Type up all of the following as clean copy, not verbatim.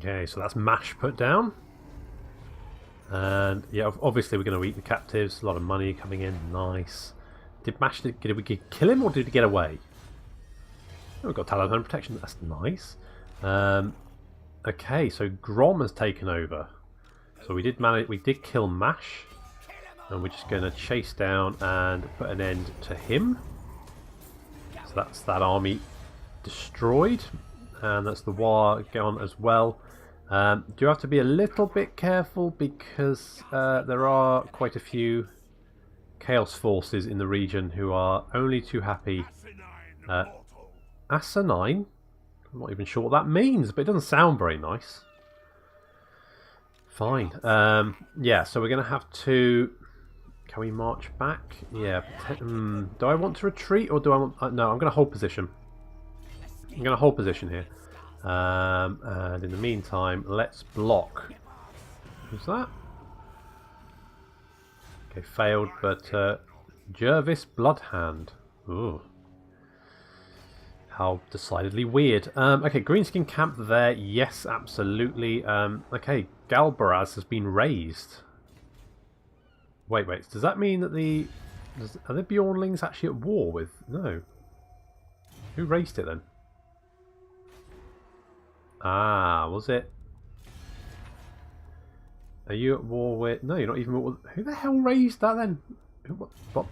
Okay, so that's mash put down. And yeah, obviously we're going to eat the captives. A lot of money coming in. Nice. Did mash? Did we kill him or did he get away? Oh, we've got Taliban protection. That's nice. Okay, so Grom has taken over. So we did manage. We did kill Mash, and we're just going to chase down and put an end to him. So that's that army destroyed, and that's the war gone as well. Do have to be a little bit careful because there are quite a few Chaos forces in the region who are only too happy. Asinine? I'm not even sure what that means, but it doesn't sound very nice. Fine. Yeah, so we're going to have to... Can we march back? Yeah. Do I want to retreat or do I want... no, I'm going to hold position. I'm going to hold position here. And in the meantime, let's block. Who's that? Okay, failed, but Jervis Bloodhand. Ooh. How decidedly weird. Okay, Greenskin Camp there. Yes, absolutely. Okay, Galbaraz has been raised. Wait. Does that mean that are the Bjornlings actually at war with... No. Who raised it then? Ah, was it? Are you at war with... No, you're not even at war... Who the hell raised that then?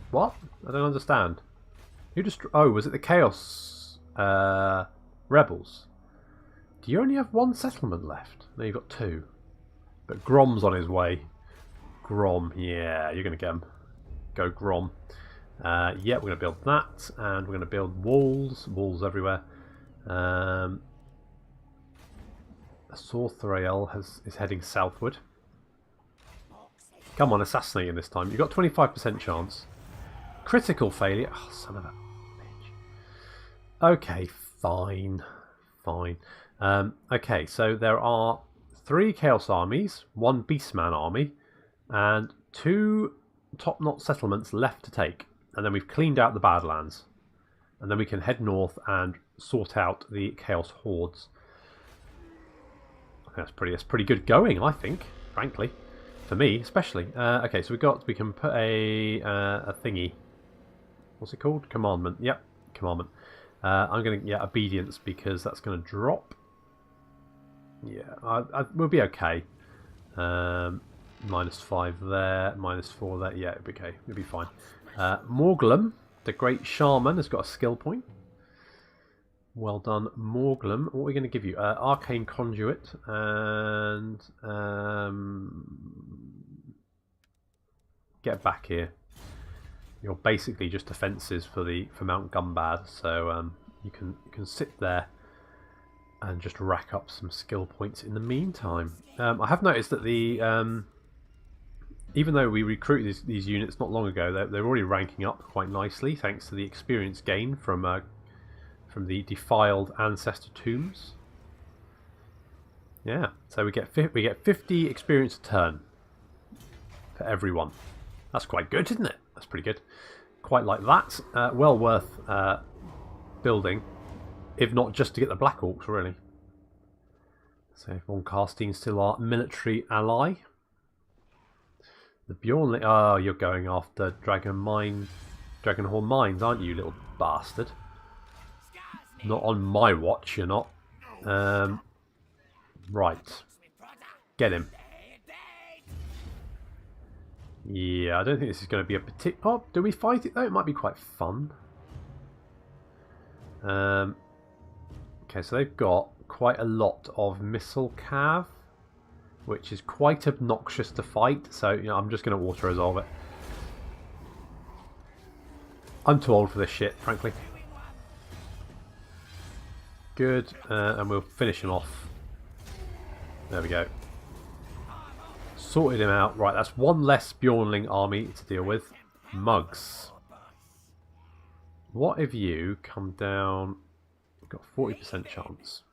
What? I don't understand. Who just... Oh, was it the Chaos rebels? Do you only have one settlement left? No, you've got two. But Grom's on his way. Grom, yeah, you're going to get him. Go Grom. Yeah, we're going to build that. And we're going to build walls. Walls everywhere. Sorthrael is heading southward. Come on, assassinate him this time. You've got 25% chance. Critical failure. Oh, son of a bitch. Okay, fine. Okay, so there are 3 Chaos armies, 1 Beastman army, and 2 top-knot settlements left to take. And then we've cleaned out the Badlands. And then we can head north and sort out the Chaos hordes. That's pretty good going, I think, frankly. For me, especially. Okay, so we can put a thingy. What's it called? Commandment. Yep, commandment. I'm going to, obedience, because that's going to drop. Yeah, we'll be okay. -5 there, -4 there. Yeah, it'll be okay. It'll be fine. Morglum, the great shaman, has got a skill point. Well done, Morglum. What are we going to give you? Arcane Conduit and... get back here. You're basically just defences for Mount Gumbad, so you can sit there and just rack up some skill points in the meantime. I have noticed that even though we recruited these units not long ago, they're already ranking up quite nicely thanks to the experience gain from the defiled ancestor tombs. Yeah, so we get 50 experience a turn for everyone. That's quite good, isn't it? That's pretty good. Quite like that. Well worth building, if not just to get the Black Orcs, really. So Von Carstein's still our military ally. The Bjornling... Oh, you're going after Dragonhorn Mines, aren't you, little bastard? Not on my watch, you're not. Right. Get him. Yeah, I don't think this is going to be a particular... Oh, do we fight it though? It might be quite fun. Okay, so they've got quite a lot of missile cav, which is quite obnoxious to fight. So, I'm just going to auto resolve it. I'm too old for this shit, frankly. Good, and we'll finish him off. There we go. Sorted him out. Right, that's one less Bjornling army to deal with. Mugs. What if you come down... We've got 40% chance.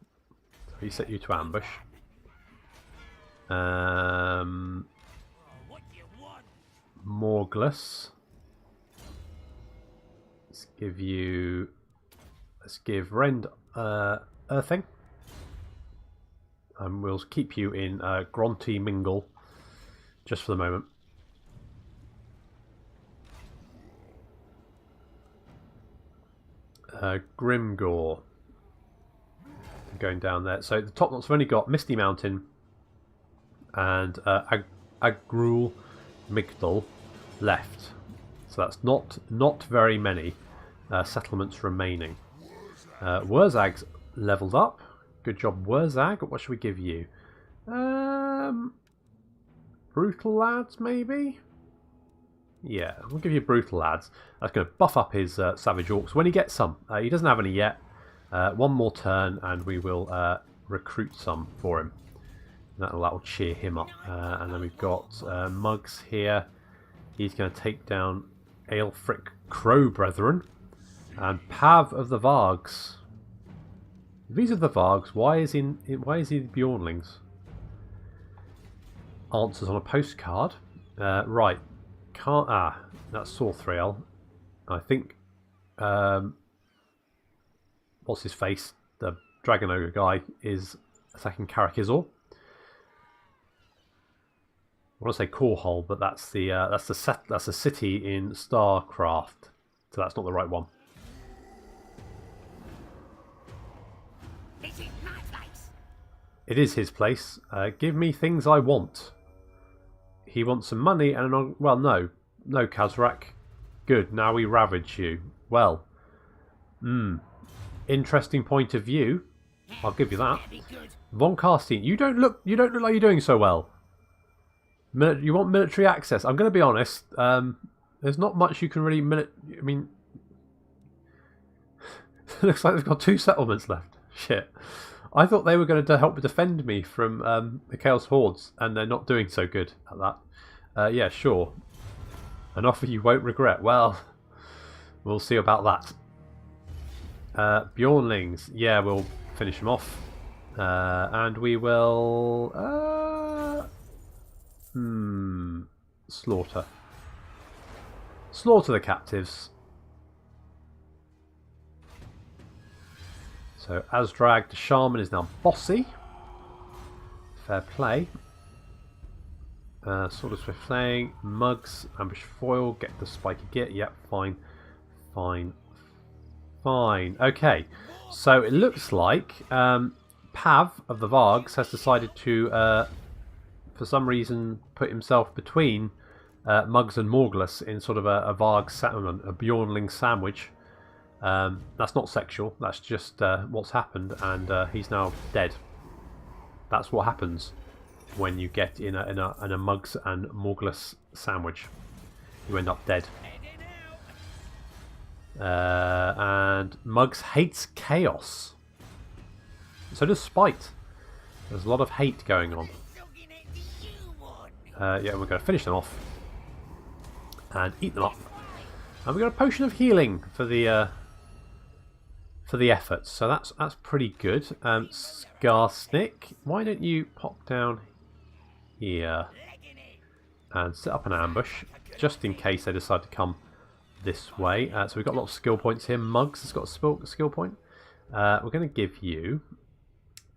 So we set you to ambush. Morglus. Let's give Rend Earthing. and we'll keep you in Gronty Mingle just for the moment. Grimgore. Going down there. So the top knots have only got Misty Mountain and Agrul Migdal left. So that's not very many settlements remaining. Wurzag's leveled up. Good job, Wurzag. What should we give you? Brutal Lads, maybe? Yeah, we'll give you Brutal Lads. That's going to buff up his Savage Orcs when he gets some. He doesn't have any yet. One more turn and we will recruit some for him. That'll cheer him up. And then we've got Muggs here. He's going to take down Aelfric Crow Brethren. And Pav of the Vargs. If he's of the Vargs, why is he the Bjornlings? Answers on a postcard. Right. That's Sorthrael. I think what's his face? The Dragon Ogre guy is attacking Karakizor. I want to say Korhol, but that's the city in StarCraft, so that's not the right one. This is my place. It is his place. Give me things I want. He wants some money and no, Kazrak. Good. Now we ravage you. Well, interesting point of view. I'll give you that. Von Karstein, you don't look like you're doing so well. You want military access? I'm going to be honest. There's not much you can really I mean, it looks like they've got 2 settlements left. Shit. I thought they were going to help defend me from the Chaos Hordes, and they're not doing so good at that. Yeah, sure. An offer you won't regret. Well, we'll see about that. Bjornlings. Yeah, we'll finish them off. And we will... slaughter. Slaughter the captives. So Azdrag the Shaman is now bossy. Fair play. Sword of Swift Flaying, Muggs, Ambush Foil, get the spiky git. Yep, fine. Fine. Fine. Okay. So it looks like Pav of the Vargs has decided to, for some reason, put himself between Muggs and Morgulus in sort of a Varg settlement, a Bjornling sandwich. That's not sexual, that's just what's happened, and he's now dead. That's what happens when you get in a Muggs and Morgulus sandwich. You end up dead. And Muggs hates chaos. So does Spite. There's a lot of hate going on. Yeah, we're going to finish them off and eat them up. And we've got a potion of healing for the efforts, so that's pretty good. Skarsnik, why don't you pop down here and set up an ambush just in case they decide to come this way. So we've got a lot of skill points here. Muggs has got a skill point. We're going to give you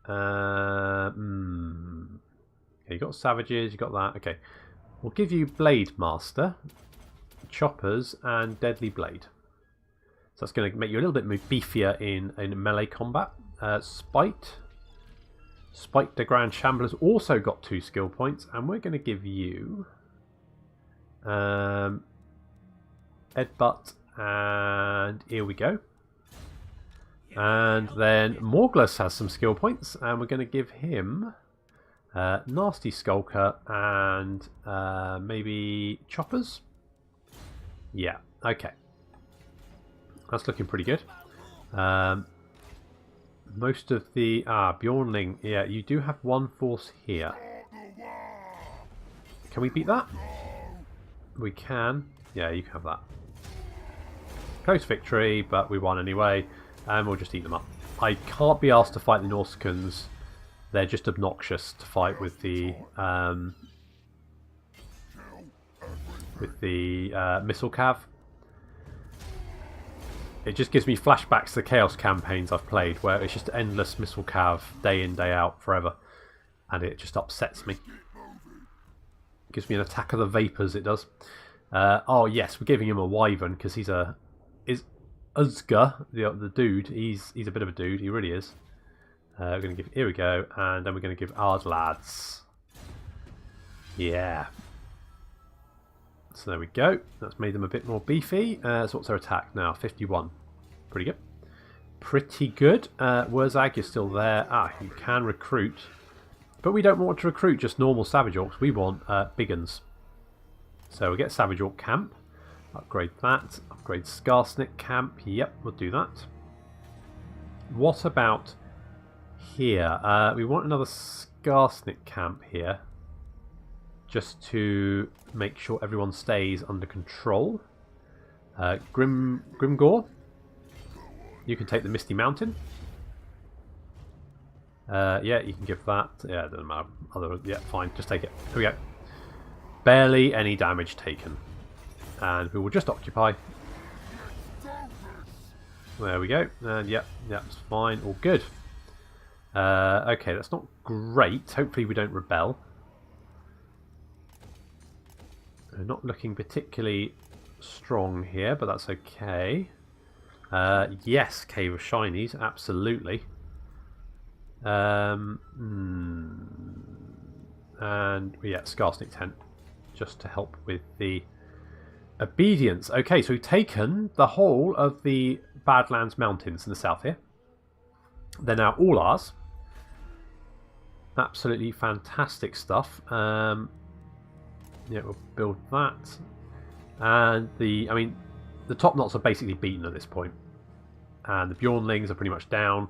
okay, you got savages, you got that. Okay, we'll give you Blade Master, choppers, and Deadly Blade. So that's going to make you a little bit beefier in melee combat. Spite the Grand Shambler's also got 2 skill points, and we're going to give you Headbutt, and here we go. And then Morgulus has some skill points, and we're going to give him Nasty Skulker and maybe Choppers. Yeah, okay. That's looking pretty good. Most of the... Bjornling. Yeah, you do have 1 force here. Can we beat that? We can. Yeah, you can have that. Close victory, but we won anyway. And we'll just eat them up. I can't be asked to fight the Norscans. They're just obnoxious to fight with the... Missile Cav. It just gives me flashbacks to the Chaos campaigns I've played, where it's just endless Missile Cav, day in, day out, forever. and it just upsets me. Gives me an attack of the vapors, it does. Oh yes, we're giving him a wyvern because he's a... Uzga, the dude, he's a bit of a dude, he really is. We're going to give... Here we go, and then we're going to give ours lads. Yeah. So there we go. That's made them a bit more beefy. So what's their attack now? 51. Pretty good. Pretty good. Wurzag, you're still there. Ah, you can recruit. But we don't want to recruit just normal Savage Orcs. We want big uns. So we get Savage Orc Camp. Upgrade that. Upgrade Skarsnik Camp. Yep, we'll do that. What about here? We want another Skarsnik Camp here. Just to make sure everyone stays under control. Grimgore. You can take the Misty Mountain. Yeah, you can give that. Yeah, it doesn't matter. Yeah, fine. Just take it. Here we go. Barely any damage taken. And we will just occupy. There we go. And yep, it's fine. All good. Okay, that's not great. Hopefully we don't rebel. We're not looking particularly strong here, but that's okay. Yes, Cave of Shinies, absolutely. And yeah, Skarsnik Tent, just to help with the obedience. Okay, so we've taken the whole of the Badlands Mountains in the south here. They're now all ours. Absolutely fantastic stuff. Yeah, we'll build that. And the top knots are basically beaten at this point. And the Bjornlings are pretty much down.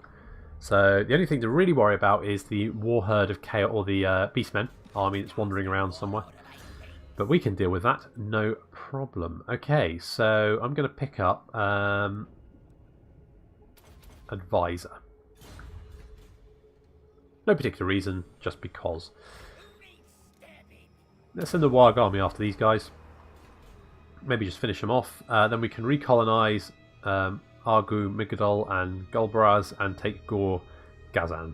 So the only thing to really worry about is the War Herd of Chaos, or the Beastmen army that's wandering around somewhere. But we can deal with that, no problem. Okay, so I'm going to pick up Advisor. No particular reason, just because. Let's send the Warg army after these guys. Maybe just finish them off. Then we can recolonize Argu, Migadol, and Golbaraz and take Gore Gazan.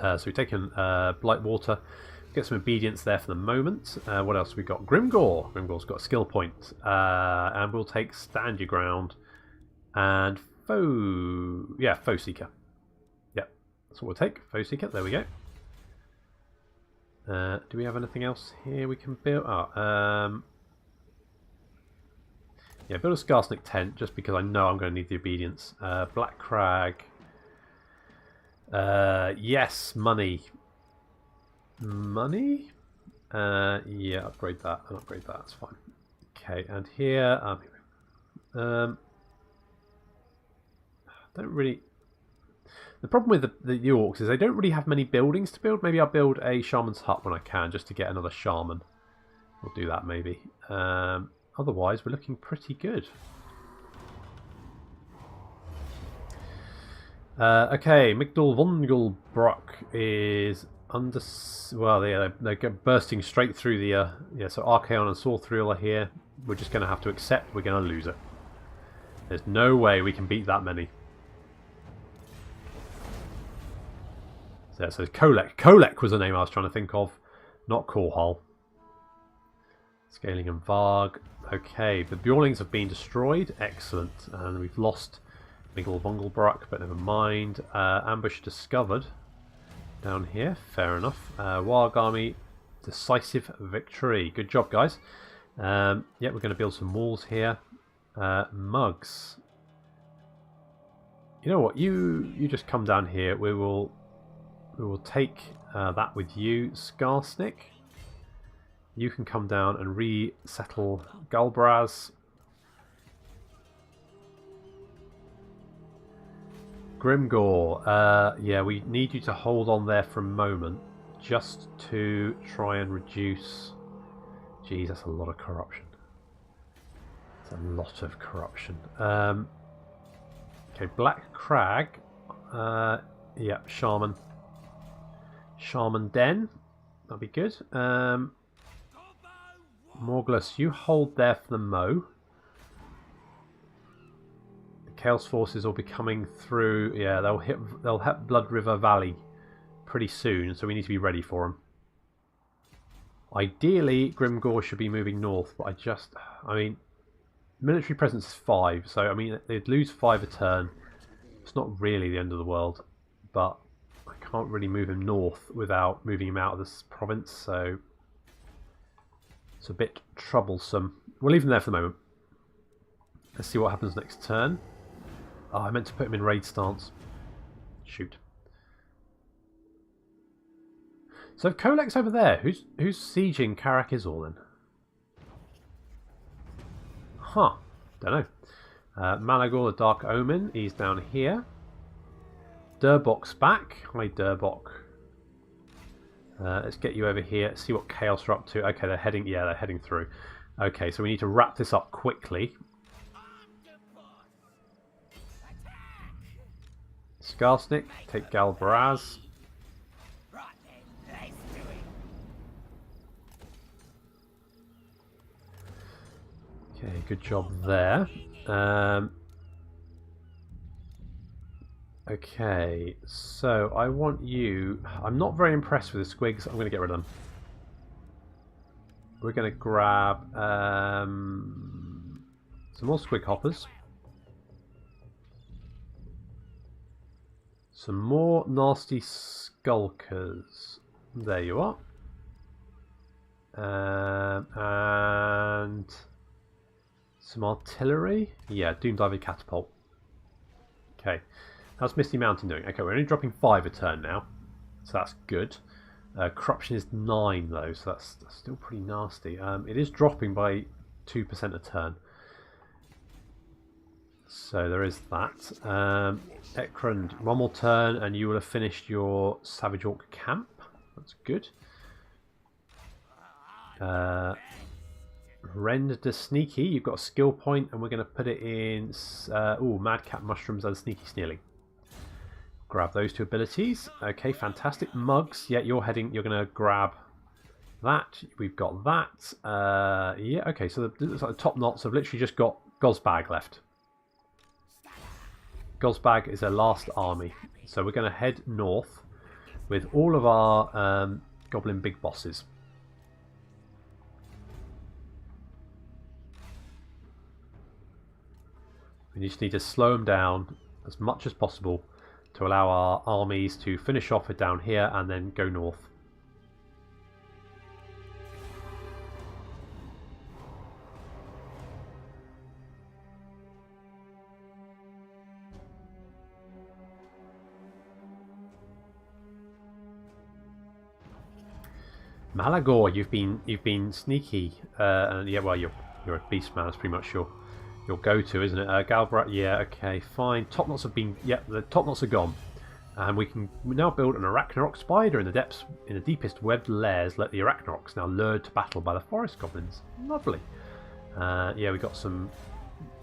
So we've taken Blightwater. Get some obedience there for the moment. What else have we got? Grimgore. Grimgore's got a skill point. And we'll take Stand Your Ground and Foe Seeker. Yep, that's what we'll take. Foe Seeker, there we go. Do we have anything else here we can build? Yeah, build a Skarsnik tent just because I know I'm going to need the obedience. Black Crag. Yes, money. Money? Yeah, upgrade that and upgrade that. That's fine. Okay, and here, don't really. The problem with the Orcs is they don't really have many buildings to build. Maybe I'll build a Shaman's Hut when I can, just to get another Shaman. We'll do that maybe. Otherwise, we're looking pretty good. Okay, Migdal Vongelbrock is under... Well, they're bursting straight through the... yeah, so Archaon and Sorthriel are here. We're just going to have to accept we're going to lose it. There's no way we can beat that many. So Kolek. Kolek was the name I was trying to think of, not Korhal. Scaling and Varg. Okay, the Bjornlings have been destroyed. Excellent. And we've lost Migdal Vongelbrock, but never mind. Ambush discovered down here. Fair enough. Warg Army, decisive victory. Good job, guys. Yeah, we're going to build some walls here. Mugs. You know what? You just come down here. We will take that with you, Skarsnik. You can come down and resettle Galbraz. Grimgore. Yeah, we need you to hold on there for a moment, just to try and reduce. Geez, that's a lot of corruption. That's a lot of corruption. Okay, Black Crag. Yeah, Shaman. Shaman Den. That'd be good. Morglus, you hold there for the Mo. The Chaos Forces will be coming through. Yeah, they'll hit Blood River Valley pretty soon, so we need to be ready for them. Ideally, Grimgor should be moving north, but I mean, military presence is 5, so I mean, they'd lose 5 a turn. It's not really the end of the world, but I can't really move him north without moving him out of this province, so it's a bit troublesome. We'll leave him there for the moment. Let's see what happens next turn. Oh, I meant to put him in raid stance. Shoot. So Kolek's over there. Who's sieging Karak-Izor then? Huh. Don't know. Malagor the Dark Omen, he's down here. Durbok's back. Hi Durbok. Let's get you over here. See what Chaos are up to. Okay, they're heading through. Okay, so we need to wrap this up quickly. Skarsnik, take Galbraz. Okay, good job there. Okay, so I want you... I'm not very impressed with the squigs. I'm going to get rid of them. We're going to grab some more squig hoppers. Some more nasty skulkers. There you are. And some artillery. Yeah, Doom Diver Catapult. Okay. How's Misty Mountain doing? Okay, we're only dropping 5 a turn now. So that's good. Corruption is 9 though, so that's still pretty nasty. It is dropping by 2% a turn. So there is that. Ekrund, one more turn and you will have finished your Savage Orc camp. That's good. Rend the Sneaky, you've got a skill point and we're going to put it in Madcap Mushrooms and Sneaky Snealing. Grab those 2 abilities. Okay, fantastic. Mugs, yeah, you're going to grab that. We've got that. Yeah, okay, so the top knots have literally just got Gozbag left. Gozbag is their last army. So we're going to head north with all of our Goblin big bosses. We just need to slow them down as much as possible to allow our armies to finish off it down here and then go north. Malagor, you've been sneaky, and yeah, well, you're a beast man. That's pretty much your go-to, isn't it? Galbrat, yeah, okay, fine. Top knots have been, yeah, the top knots are gone, and we now build an Arachnarok spider in the deepest webbed lairs. Let the Arachnaroks now lured to battle by the forest goblins. Lovely. Yeah, we got some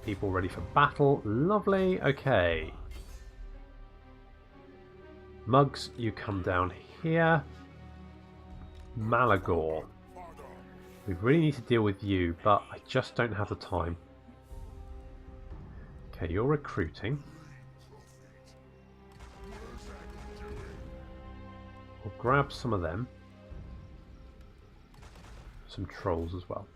people ready for battle. Lovely. Okay. Mugs, you come down here. Malagor. We really need to deal with you, but I just don't have the time. Okay, you're recruiting. We'll grab some of them. Some trolls as well.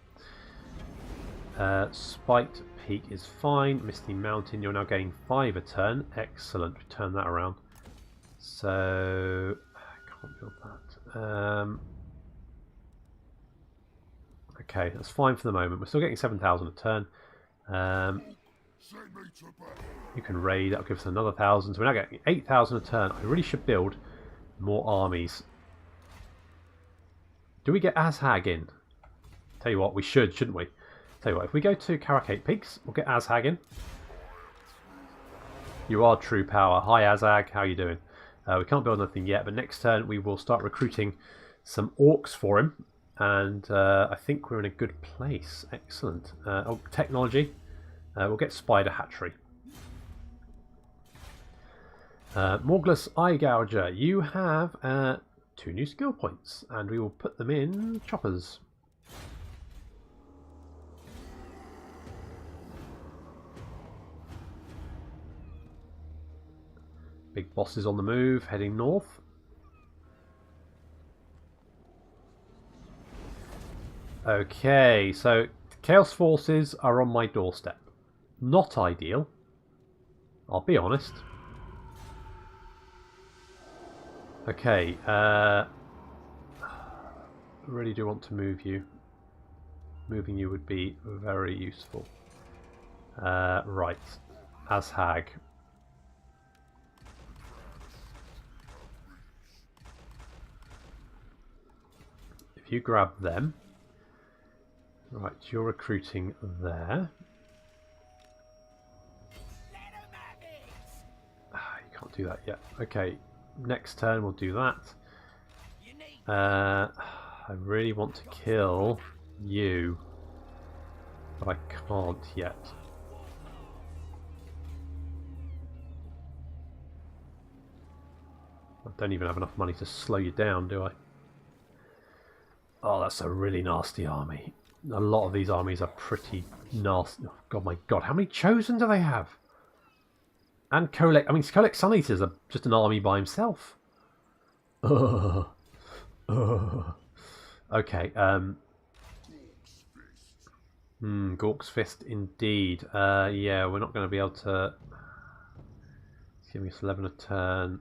Spiked Peak is fine. Misty Mountain, you're now getting 5 a turn. Excellent. Turn that around. So I can't build that. Okay, that's fine for the moment. We're still getting 7,000 a turn. You can raid. That'll give us another 1,000. So we're now getting 8,000 a turn. I really should build more armies. Do we get Azhag in? Tell you what, we should, shouldn't we? Tell you what, if we go to Karakate Peaks, we'll get Azhag in. You are true power. Hi Azhag, how are you doing? We can't build nothing yet, but next turn we will start recruiting some orcs for him. And I think we're in a good place. Excellent. Oh, technology. We'll get Spider Hatchery. Morglus Eye Gouger. You have 2 new skill points. And we will put them in choppers. Big boss is on the move, heading north. Okay, so Chaos Forces are on my doorstep. Not ideal. I'll be honest. Okay, really do want to move you. Moving you would be very useful. Right. Ashag. If you grab them. Right, you're recruiting there. You can't do that yet. Okay, next turn we'll do that. I really want to kill you, but I can't yet. I don't even have enough money to slow you down, do I? Oh, that's a really nasty army. A lot of these armies are pretty nasty. Oh, God, my God, how many Chosen do they have? And Kolek. I mean, Kolek Sun Eaters are just an army by himself. Ugh. Ugh. Okay. Gork's Fist, indeed. Yeah, we're not going to be able to. It's giving us 11 a turn.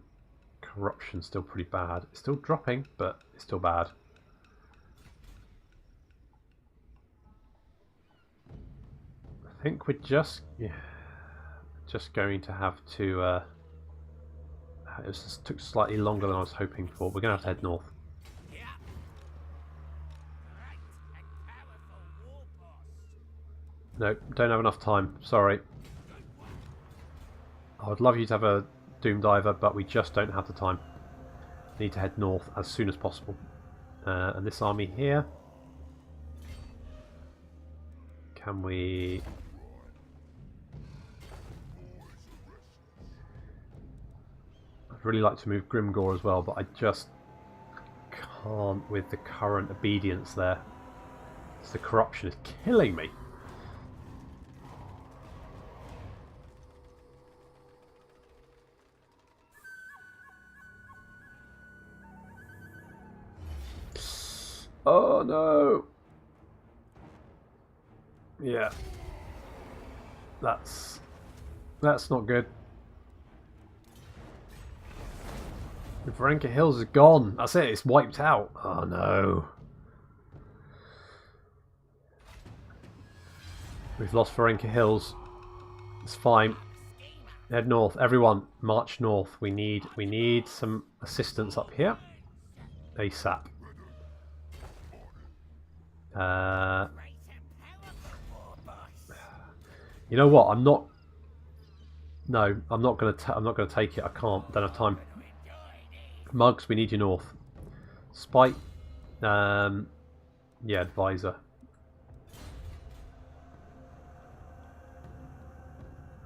Corruption's still pretty bad. It's still dropping, but it's still bad. I think we're just going to have to. It just took slightly longer than I was hoping for. We're going to have to head north. Nope, don't have enough time. Sorry. I would love you to have a Doom Diver, but we just don't have the time. Need to head north as soon as possible. And this army here. Can we... I'd really like to move Grimgore as well, but I just can't with the current obedience there. So the corruption is killing me. Oh no! Yeah. That's not good. The Varenka Hills is gone. That's it, it's wiped out. Oh no. We've lost Varenka Hills. It's fine. Head north. Everyone, march north. We need some assistance up here. ASAP. You know what? I'm not gonna take it. I can't. I don't have time. Mugs, we need you north. Spike. Yeah, advisor.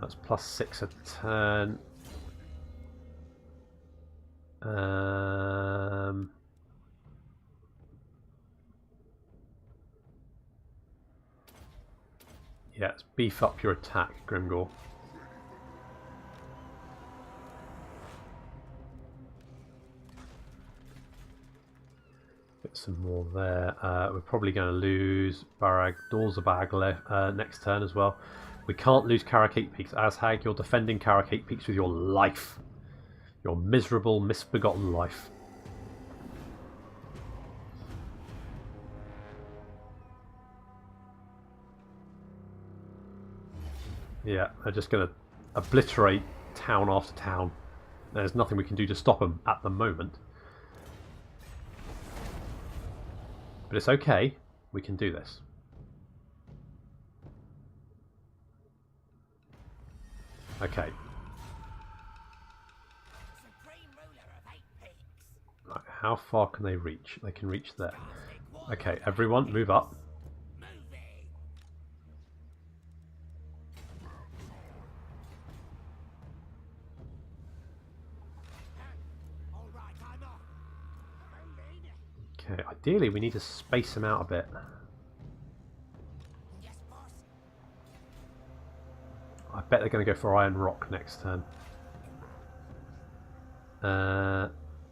That's +6 a turn. Yeah, let's beef up your attack, Grimgore. Get some more there. We're probably going to lose Barag Dorzabag next turn as well. We can't lose Karakate Peaks. Ashag, you're defending Karakate Peaks with your life. Your miserable, misbegotten life. Yeah, they're just going to obliterate town after town. There's nothing we can do to stop them at the moment. But it's okay. We can do this. Okay. Right, how far can they reach? They can reach there. Okay, everyone, move up. Okay, ideally we need to space them out a bit. I bet they're going to go for Iron Rock next turn.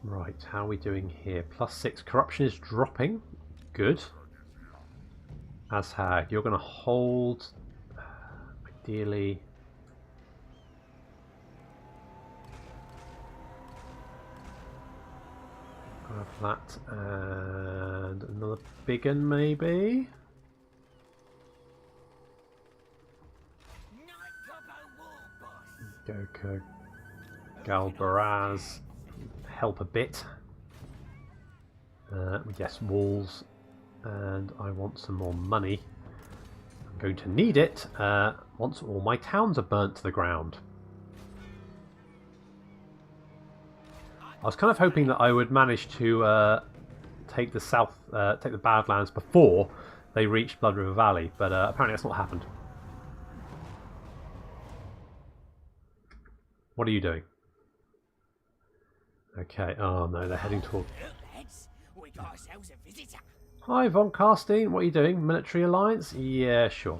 Right, how are we doing here? +6. Corruption is dropping. Good. Azhag, you're going to hold, ideally. Grab that and another big one maybe. Goko Galbaraz help a bit. Yes, walls, and I want some more money. I'm going to need it once all my towns are burnt to the ground. I was kind of hoping that I would manage to take the Badlands before they reached Blood River Valley, but apparently that's not happened. What are you doing? Okay. Oh no, they're heading toward. We got ourselves a visitor. Hi, Von Karstein. What are you doing? Military alliance? Yeah, sure.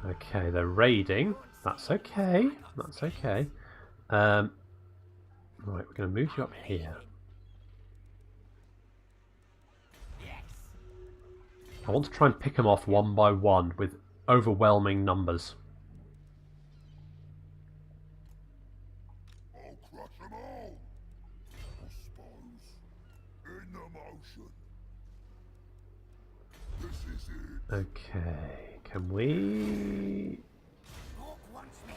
Okay, they're raiding. That's okay. That's okay. Right, we're going to move you up here. I want to try and pick them off one by one with overwhelming numbers. I'll crush them all. I suppose. In the motion. This is it. Okay, can we... Orc wants me.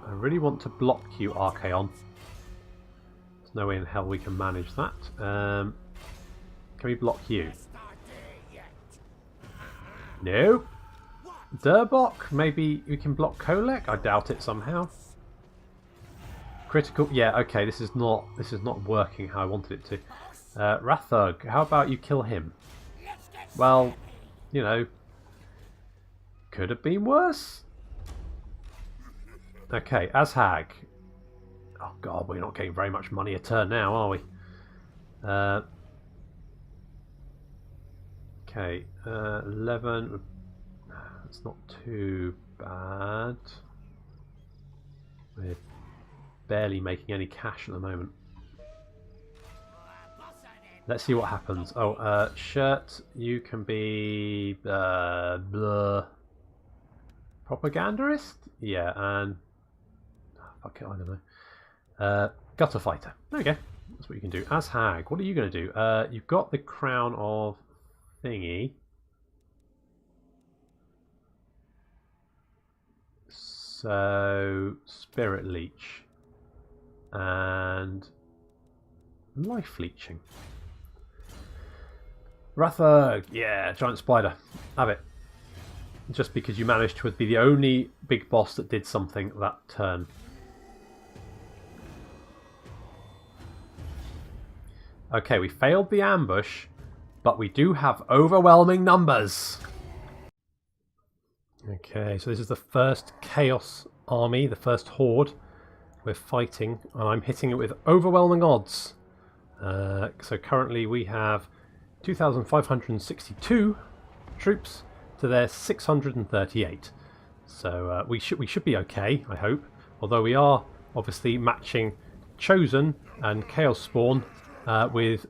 I really want to block you, Archaon. There's no way in hell we can manage that. Can we block you? No. Durbok, maybe we can block Kolek? I doubt it somehow. Critical, yeah, okay, this is not working how I wanted it to. Rathug, how about you kill him? Well, you know, could have been worse. Okay, Azhag. Oh god, we're not getting very much money a turn now, are we? Okay, 11. That's not too bad. We're barely making any cash at the moment. Let's see what happens. Oh, Shirt, you can be blah. Propagandist? Yeah, and fuck it, I don't know. Gutter Fighter. There we go. That's what you can do. Azhag, what are you going to do? You've got the crown of thingy. So Spirit Leech and Life Leeching. Rathug, yeah, Giant Spider. Have it. Just because you managed to be the only big boss that did something that turn. Okay, we failed the ambush, but we do have overwhelming numbers. Okay, so this is the first Chaos army, the first horde we're fighting, and I'm hitting it with overwhelming odds. So currently we have 2,562 troops to their 638. So we should be okay, I hope. Although we are obviously matching Chosen and Chaos Spawn with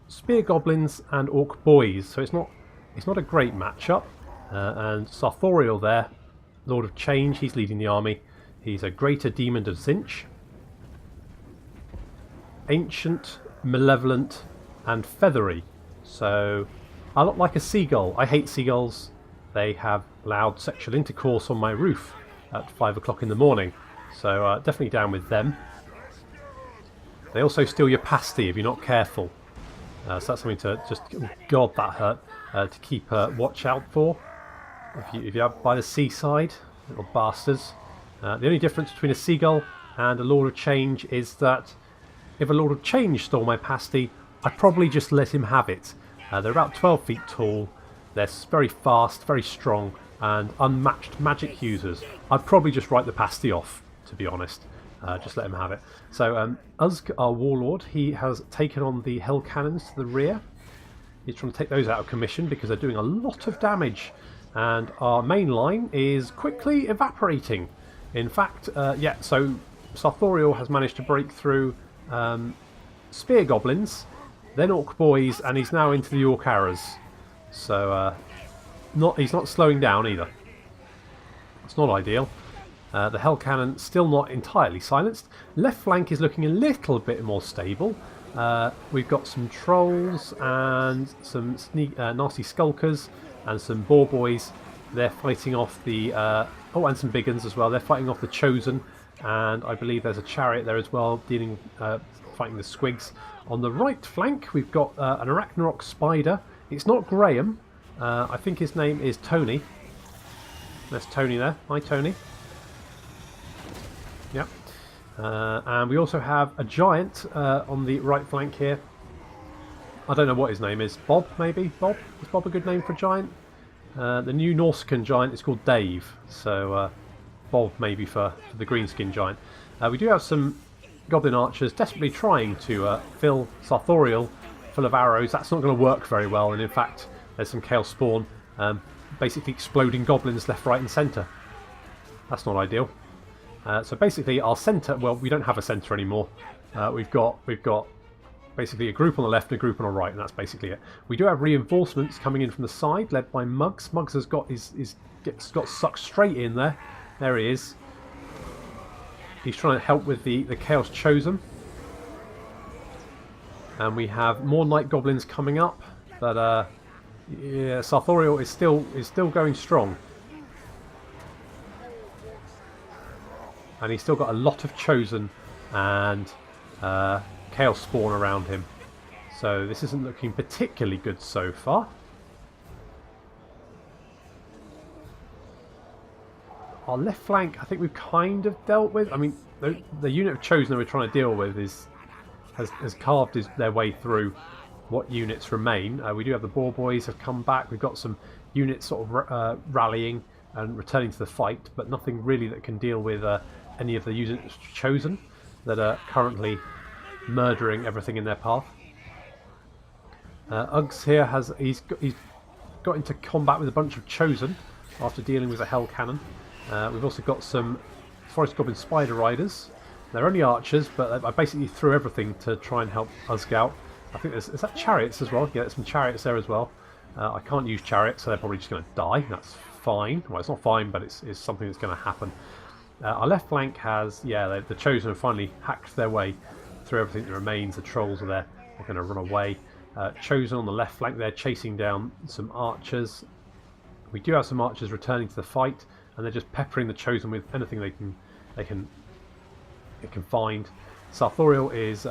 Spear Goblins and Orc Boys, so it's not a great matchup. And Sarthoriel there, Lord of Change, he's leading the army. He's a Greater Demon of Zinch. Ancient, Malevolent, and Feathery. So I look like a seagull. I hate seagulls. They have loud sexual intercourse on my roof at 5 o'clock in the morning. So definitely down with them. They also steal your pasty if you're not careful. So that's something to just, oh god, that hurt, to keep watch out for. If you're out by the seaside, little bastards. The only difference between a seagull and a Lord of Change is that if a Lord of Change stole my pasty, I'd probably just let him have it. They're about 12 feet tall, they're very fast, very strong, and unmatched magic users. I'd probably just write the pasty off, to be honest. Just let him have it. So Usk, our warlord, he has taken on the Hell Cannons to the rear. He's trying to take those out of commission because they're doing a lot of damage. And our main line is quickly evaporating In fact, yeah, so Sarthorial has managed to break through Spear Goblins, then Orc Boys, and he's now into the Orc Arrows. So he's not slowing down either. It's not ideal. The Hell Cannon still not entirely silenced. Left flank is looking a little bit more stable. We've got some Trolls and some nasty Skulkers and some Boar Boys. They're fighting off the... oh, and some Big Uns as well. They're fighting off the Chosen. And I believe there's a Chariot there as well, fighting the Squigs. On the right flank, we've got an Arachnarok Spider. It's not Graham. I think his name is Tony. There's Tony there. Hi, Tony. Yep. And we also have a giant on the right flank here. I don't know what his name is. Bob, maybe? Bob? Is Bob a good name for a giant? The new Norscan giant is called Dave. So Bob maybe for the greenskin giant. We do have some goblin archers desperately trying to fill Sarthorial full of arrows. That's not going to work very well. And in fact, there's some Chaos Spawn basically exploding goblins left, right and centre. That's not ideal. So basically our centre, well, we don't have a centre anymore. We've got basically a group on the left and a group on the right, and that's basically it. We do have reinforcements coming in from the side, led by Muggs. Muggs has got got sucked straight in there. There he is. He's trying to help with the Chaos Chosen. And we have more Night Goblins coming up, but yeah, Sarthorial is still going strong. And he's still got a lot of Chosen and Chaos Spawn around him. So this isn't looking particularly good so far. Our left flank, I think we've kind of dealt with. I mean, the unit of Chosen that we're trying to deal with has carved their way through what units remain. We do have the Boar Boys have come back. We've got some units sort of rallying and returning to the fight, but nothing really that can deal with any of the units Chosen that are currently murdering everything in their path. Uggs here he's got into combat with a bunch of Chosen after dealing with a Hell Cannon. We've also got some Forest Goblin Spider Riders. They're only archers, but I basically threw everything to try and help Uggs out. I think is that chariots as well? Yeah, there's some chariots there as well. I can't use chariots, so they're probably just going to die. That's fine. Well, it's not fine, but it's something that's going to happen. Our left flank has, yeah, the Chosen have finally hacked their way through everything that remains. The Trolls are there. They're going to run away. Chosen on the left flank there, chasing down some archers. We do have some archers returning to the fight, and they're just peppering the Chosen with anything they can find. Sarthorial is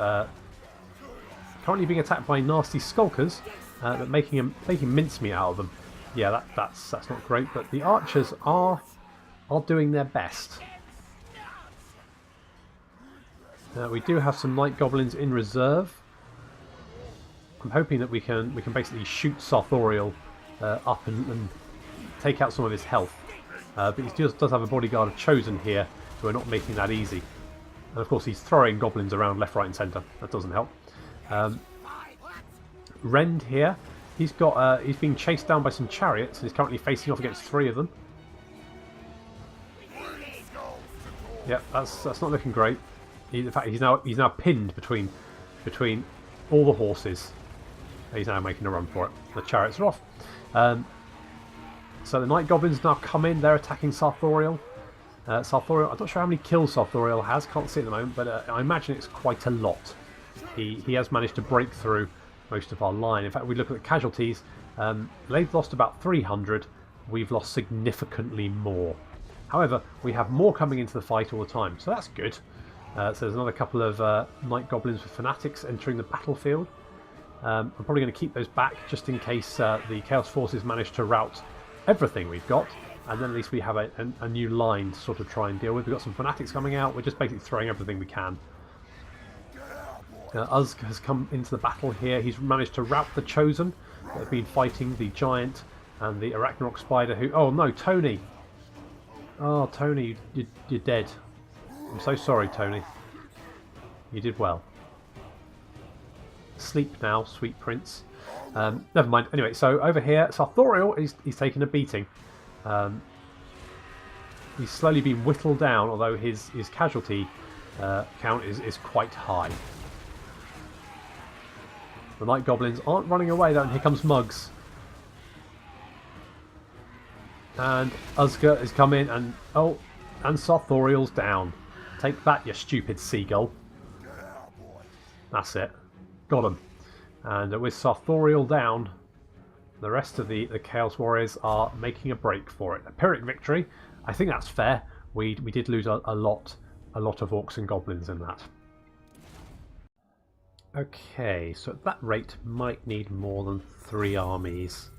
currently being attacked by nasty Skulkers, but making mincemeat out of them. Yeah, that's not great, but the archers are doing their best. We do have some Night Goblins in reserve. I'm hoping that we can basically shoot Sarthorial up and take out some of his health. But he does have a bodyguard of Chosen here who are not making that easy. And of course he's throwing goblins around left, right and centre. That doesn't help. Rend here, he's being chased down by some chariots and he's currently facing off against 3 of them. Yep, that's not looking great. In fact, he's now pinned between all the horses. He's now making a run for it. The chariots are off. So the Night Goblins now come in. They're attacking Sarthorial. Sarthorial, I'm not sure how many kills Sarthorial has. Can't see at the moment, but I imagine it's quite a lot. He has managed to break through most of our line. In fact, we look at the casualties. They've lost about 300. We've lost significantly more. However, we have more coming into the fight all the time, so that's good. So there's another couple of Night Goblins with Fanatics entering the battlefield. I'm probably going to keep those back just in case the Chaos Forces manage to rout everything we've got, and then at least we have a new line to sort of try and deal with. We've got some Fanatics coming out. We're just basically throwing everything we can. Uzg has come into the battle here. He's managed to rout the Chosen that have been fighting the Giant and the Arachnarok Spider who... Oh no, Tony! Oh, Tony, you're dead. I'm so sorry, Tony. You did well. Sleep now, sweet prince. Never mind. Anyway, so over here, Sarthorial, he's taken a beating. He's slowly been whittled down, although his casualty count is quite high. The Night Goblins aren't running away though, and here comes Muggs. And Usga has come in, and oh, and Sarthoriel's down. Take that, you stupid seagull. That's it. Got him. And with Sarthoriel down, the rest of the Chaos Warriors are making a break for it. A Pyrrhic victory. I think that's fair. We did lose a lot of Orcs and Goblins in that. Okay, so at that rate, might need more than 3 armies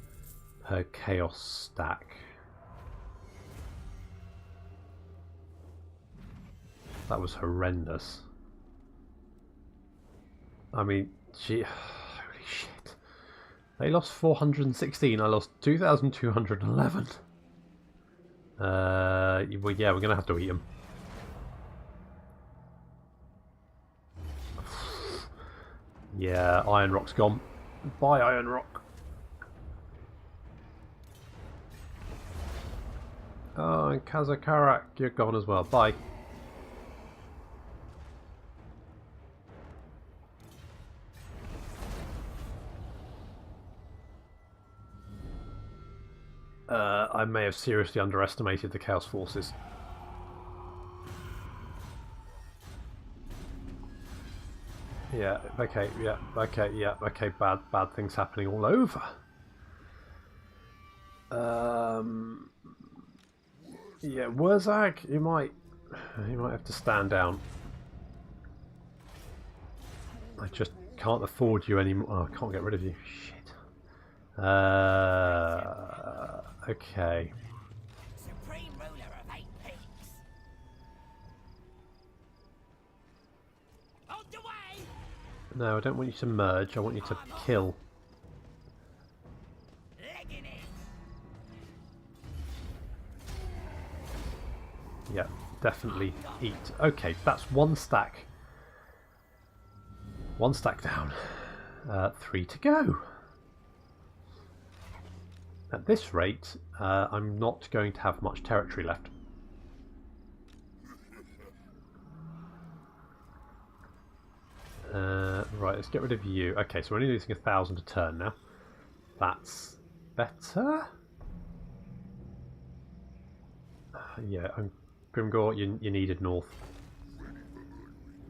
per Chaos stack. That was horrendous. I mean, gee, holy shit. They lost 416, I lost 2,211. Well, yeah, we're going to have to eat them. Yeah, Iron Rock's gone. Bye, Iron Rock. Oh, and Kazakarak, you're gone as well. Bye. I may have seriously underestimated the Chaos Forces. Yeah, okay, yeah, okay, yeah, okay, bad things happening all over. Yeah, Wurzag, you might have to stand down. I just can't afford you anymore. Oh, I can't get rid of you. Shit. Okay. Supreme ruler of 8 peaks. On the way! No, I don't want you to merge. I want you to kill. Legging it. Yeah, definitely eat. Okay, that's 1 stack. 1 stack down. 3 to go. At this rate, I'm not going to have much territory left. Right, let's get rid of you. Okay, so we're only losing 1,000 a turn now. That's better. Yeah, Grimgor, you needed north.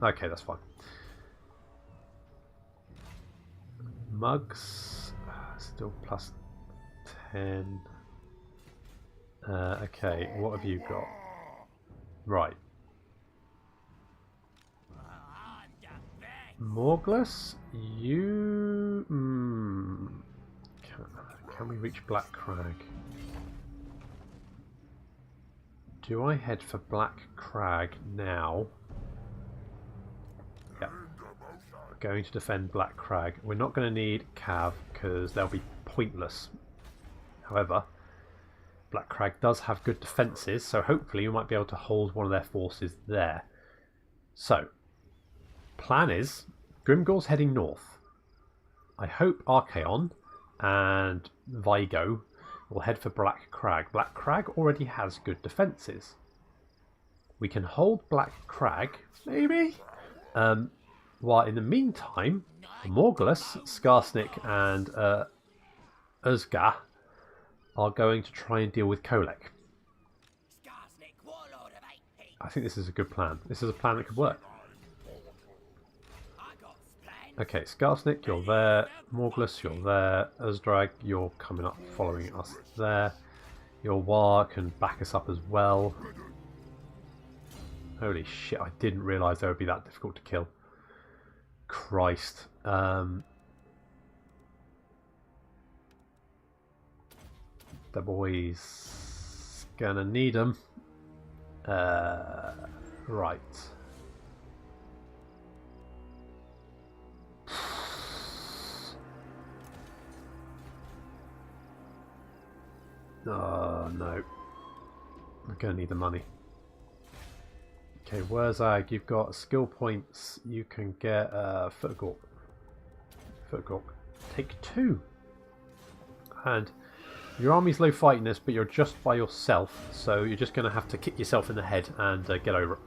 Okay, that's fine. Mugs, still plus 10. Okay, what have you got? Right. Morglus, you... Can we reach Black Crag? Do I head for Black Crag now? Yeah. We're going to defend Black Crag. We're not going to need Cav because they'll be pointless. However, Black Crag does have good defences, so hopefully we might be able to hold one of their forces there. So, plan is, Grimgor's heading north. I hope Archaon and Vigo will head for Black Crag. Black Crag already has good defences. We can hold Black Crag, maybe? While in the meantime, Morglus, Skarsnik and Uzga are going to try and deal with Kolek. Skarsnik, warlord of 8 peaks. I think this is a good plan. This is a plan that could work. I got splendid. Okay, Skarsnik, you're there. Morglus, you're there. Uzdrag, you're coming up, following us there. Your War can back us up as well. Holy shit, I didn't realise they would be that difficult to kill. Christ. The boys gonna need them. Right. Oh no. I'm gonna need the money. Okay, Wurzag, you've got skill points. You can get Footgork. Take 2. And Your army's low fightiness, but you're just by yourself, so you're just going to have to kick yourself in the head and get over it.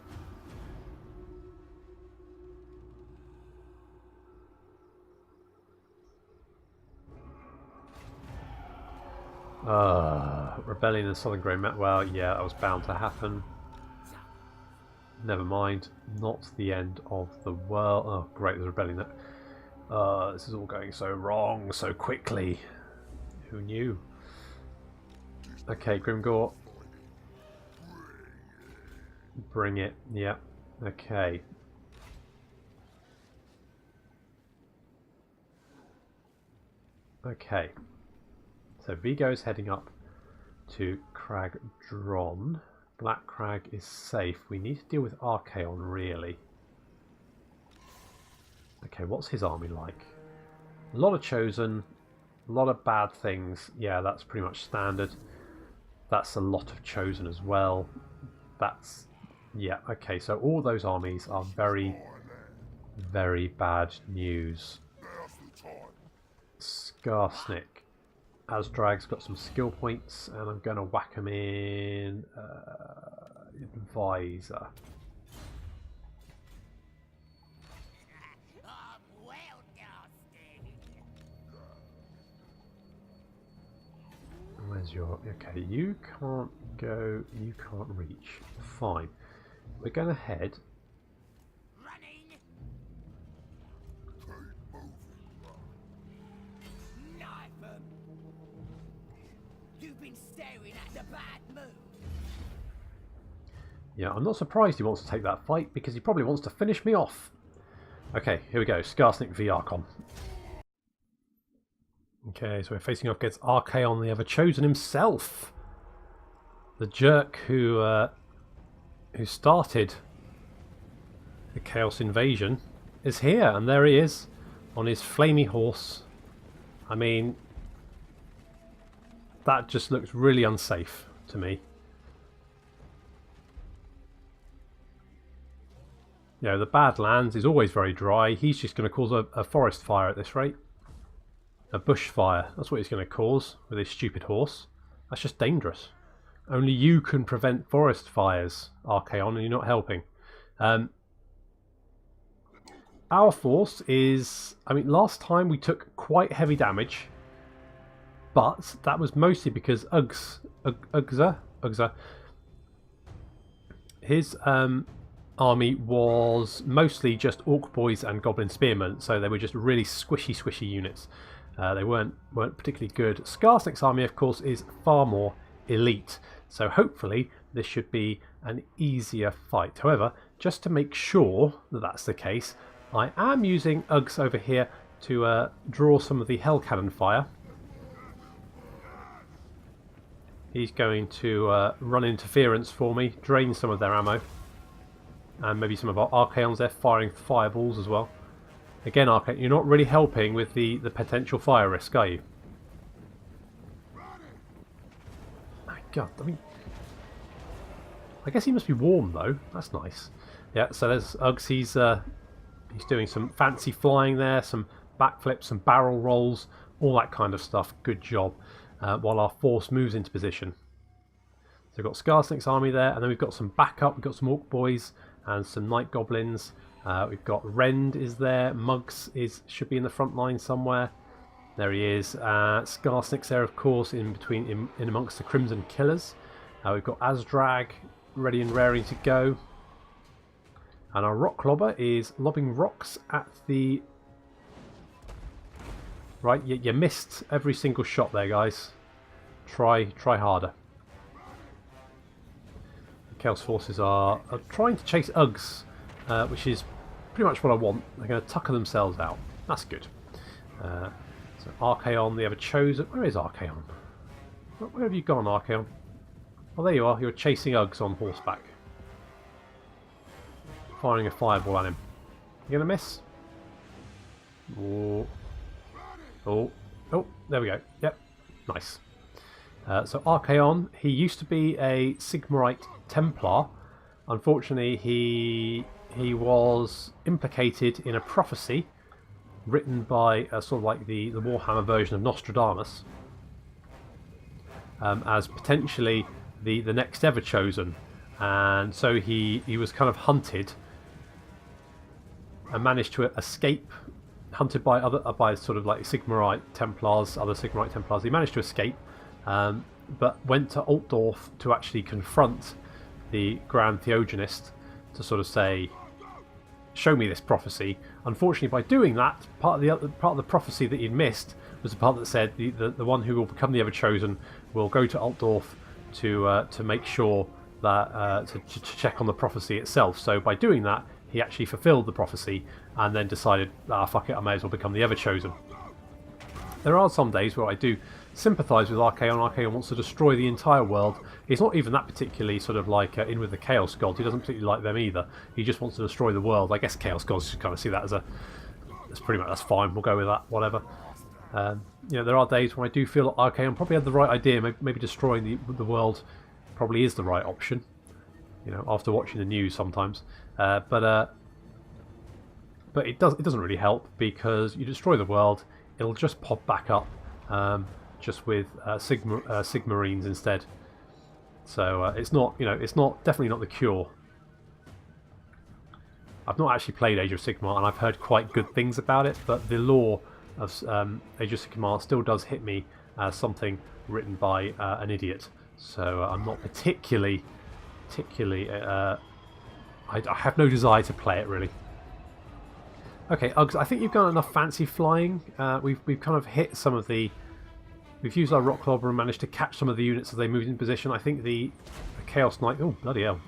Rebellion in Southern Grey Mat. Well, yeah, that was bound to happen. Never mind. Not the end of the world. Oh, great, there's a rebellion there. This is all going so wrong so quickly. Who knew? Okay, Grimgore. Bring it. Yeah. Okay. Okay. So Vigo's heading up to Crag Dron. Black Crag is safe. We need to deal with Archaon, really. Okay, what's his army like? A lot of Chosen, a lot of bad things. Yeah, that's pretty much standard. That's a lot of Chosen as well. That's... yeah, okay, so all those armies are very, very bad news. Skarsnik. Azdrag's got some skill points, and I'm going to whack him in Advisor. Where's your... okay, you can't go, you can't reach. Fine. We're going to head... Running. Knife 'em. You've been staring at the bad move. yeah, I'm not surprised he wants to take that fight, because he probably wants to finish me off. Okay, here we go. Skarsnik v Archon. Okay, so we're facing off against Archaon, the Ever-Chosen himself. The jerk who started the Chaos Invasion is here, and there he is on his flamey horse. I mean, that just looks really unsafe to me. You know, the Badlands is always very dry. He's just going to cause a forest fire at this rate. A bushfire. That's what he's going to cause with his stupid horse. That's just dangerous. Only you can prevent forest fires, Archaon, and you're not helping. Our force is... I mean, last time we took quite heavy damage. But that was mostly because Ugza, his army was mostly just Orc Boys and Goblin Spearmen, so they were just really squishy units. They weren't particularly good. Skarsnik's army, of course, is far more elite, so hopefully this should be an easier fight. However, just to make sure that that's the case, I am using Uggs over here to draw some of the Hell Cannon fire. He's going to run interference for me, drain some of their ammo, and maybe some of our Archaons there firing fireballs as well. Again, Archaon, you're not really helping with the potential fire risk, are you? My God, I mean, I guess he must be warm though. That's nice. Yeah, so there's Uggs. He's doing some fancy flying there, some backflips, some barrel rolls, all that kind of stuff. Good job. While our force moves into position. So we've got Skarsnik's army there, and then we've got some backup. We've got some Orc Boys and some Night Goblins. We've got Rend is there. Muggs should be in the front line somewhere. There he is. Skarsnik's there, of course, in amongst the Crimson Killers. We've got Azdrag ready and raring to go. And our Rock Lobber is lobbing rocks at the... Right, you missed every single shot there, guys. Try harder. The Chaos Forces are trying to chase Uggs, which is pretty much what I want. They're going to tucker themselves out. That's good. So Archaon, the Ever-Chosen. Where is Archaon? Where have you gone, Archaon? Oh, there you are. You're chasing Uggs on horseback. Firing a fireball at him. You going to miss? Oh, there we go. Yep, nice. So Archaon, he used to be a Sigmarite Templar. Unfortunately, he was implicated in a prophecy written by sort of like the Warhammer version of Nostradamus, as potentially the next ever chosen, and so he was kind of hunted and managed to escape, hunted by by sort of like Sigmarite Templars, other Sigmarite Templars. He managed to escape, but went to Altdorf to actually confront the Grand Theogenist to sort of say, show me this prophecy. Unfortunately, by doing that, part of the prophecy that he'd missed was the part that said the one who will become the Ever-Chosen will go to Altdorf to make sure that to check on the prophecy itself. So by doing that, he actually fulfilled the prophecy and then decided, fuck it, I may as well become the Ever-Chosen. There are some days where I do sympathise with Archaon. Archaon wants to destroy the entire world. He's not even that particularly sort of like in with the Chaos Gods. He doesn't particularly like them either. He just wants to destroy the world. I guess Chaos Gods should kind of see that as that's pretty much, that's fine. We'll go with that. Whatever. You know, there are days when I do feel that Archaon probably had the right idea. Maybe destroying the world probably is the right option. You know, after watching the news sometimes, but it doesn't really help, because you destroy the world, it'll just pop back up, just with Sigmarines instead. So it's not, you know, it's definitely not the cure. I've not actually played Age of Sigmar, and I've heard quite good things about it, but the lore of Age of Sigmar still does hit me as something written by an idiot. So I'm not particularly. I have no desire to play it really. Okay, Uggs, I think you've got enough fancy flying. We've kind of hit some of the. We've used our rock clobber and managed to catch some of the units as they moved in position. I think the Chaos Knight. Oh bloody hell!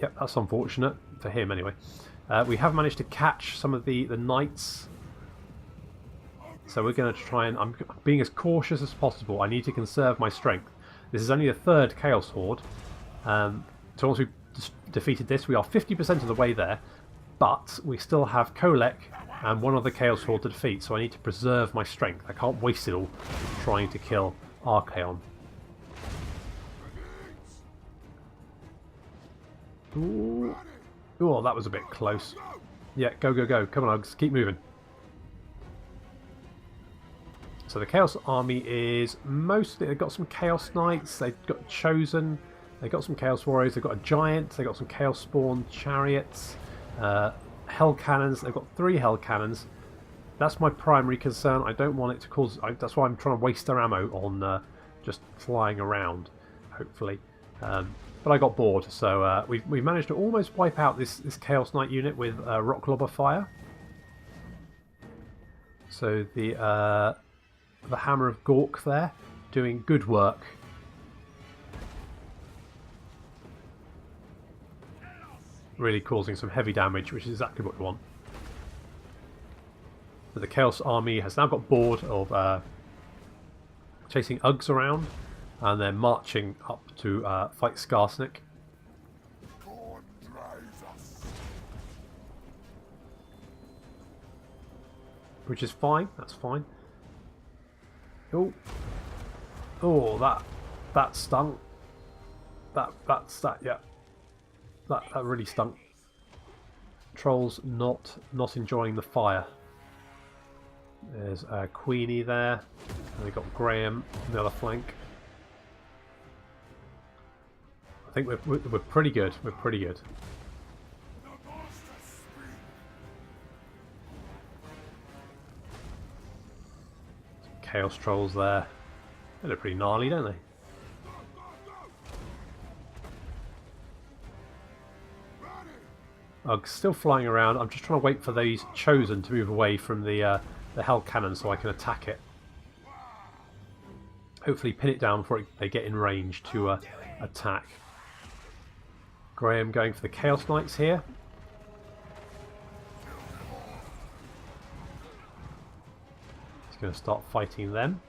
Yep, that's unfortunate for him anyway. We have managed to catch some of the knights. So we're going to try and... I'm being as cautious as possible. I need to conserve my strength. This is only the third Chaos Horde. So once we've defeated this, we are 50% of the way there. But we still have Kolek and one other Chaos Horde to defeat. So I need to preserve my strength. I can't waste it all trying to kill Archaon. Ooh. Oh, that was a bit close. Yeah, go, go, go. Come on, Uggs. Keep moving. So the Chaos Army is mostly... They've got some Chaos Knights. They've got Chosen. They've got some Chaos Warriors. They've got a Giant. They've got some Chaos Spawn Chariots. Hell Cannons. They've got 3 Hell Cannons. That's my primary concern. I don't want it to cause... that's why I'm trying to waste their ammo on just flying around, hopefully. But I got bored, so we've managed to almost wipe out this Chaos Knight unit with Rock Clobber Fire. So the Hammer of Gork there, doing good work. Really causing some heavy damage, which is exactly what we want. But the Chaos Army has now got bored of chasing Uggs around, and they're marching up to fight Skarsnik. Which is fine, that's fine. Oh, oh, that stunk. Yeah, that really stunk. Trolls not enjoying the fire. There's Queenie there, and we've got Graham on the other flank. I think we're pretty good. We're pretty good. Chaos Trolls there. They look pretty gnarly, don't they? Uggs still flying around. I'm just trying to wait for these Chosen to move away from the Hell Cannon so I can attack it. Hopefully pin it down before they get in range to attack. Graham going for the Chaos Knights here. He's going to start fighting them.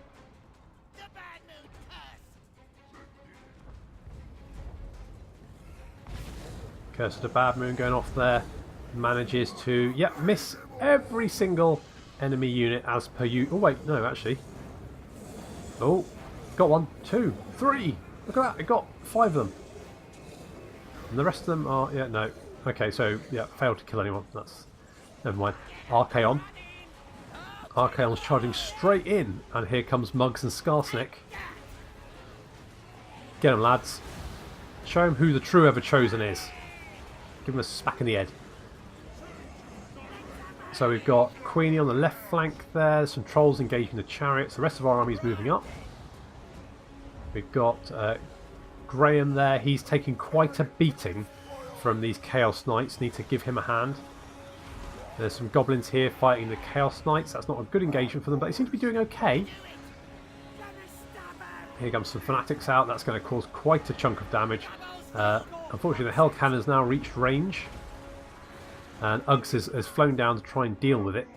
Curse of the Bad Moon going off there. Manages to, miss every single enemy unit as per you. Oh wait, no, actually. Oh, got 1, 2, 3. Look at that, it got 5 of them. And the rest of them are, no. Okay, so, failed to kill anyone. That's, never mind. Archaon. Archaon's charging straight in, and here comes Muggs and Skarsnik. Get him, lads. Show him who the true ever chosen is. Give him a smack in the head. So we've got Queenie on the left flank there. Some trolls engaging the chariots. The rest of our army is moving up. We've got Graham there. He's taking quite a beating from these Chaos Knights. Need to give him a hand. There's some goblins here fighting the Chaos Knights. That's not a good engagement for them, but they seem to be doing okay. Here comes some fanatics out. That's going to cause quite a chunk of damage. Unfortunately, the Hell Cannon's now reached range. And Uggs has flown down to try and deal with it.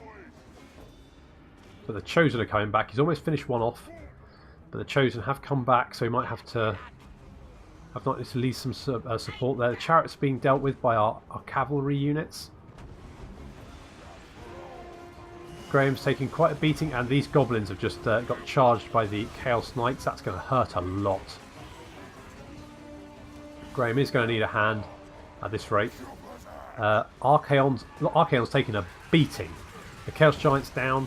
But the Chosen are coming back. He's almost finished one off. But the Chosen have come back, so he might have to leave some support there. The Chariots are being dealt with by our cavalry units. Graham's taking quite a beating, and these goblins have just got charged by the Chaos Knights. That's going to hurt a lot. Graham is going to need a hand at this rate. Archaon's taking a beating. The Chaos Giant's down.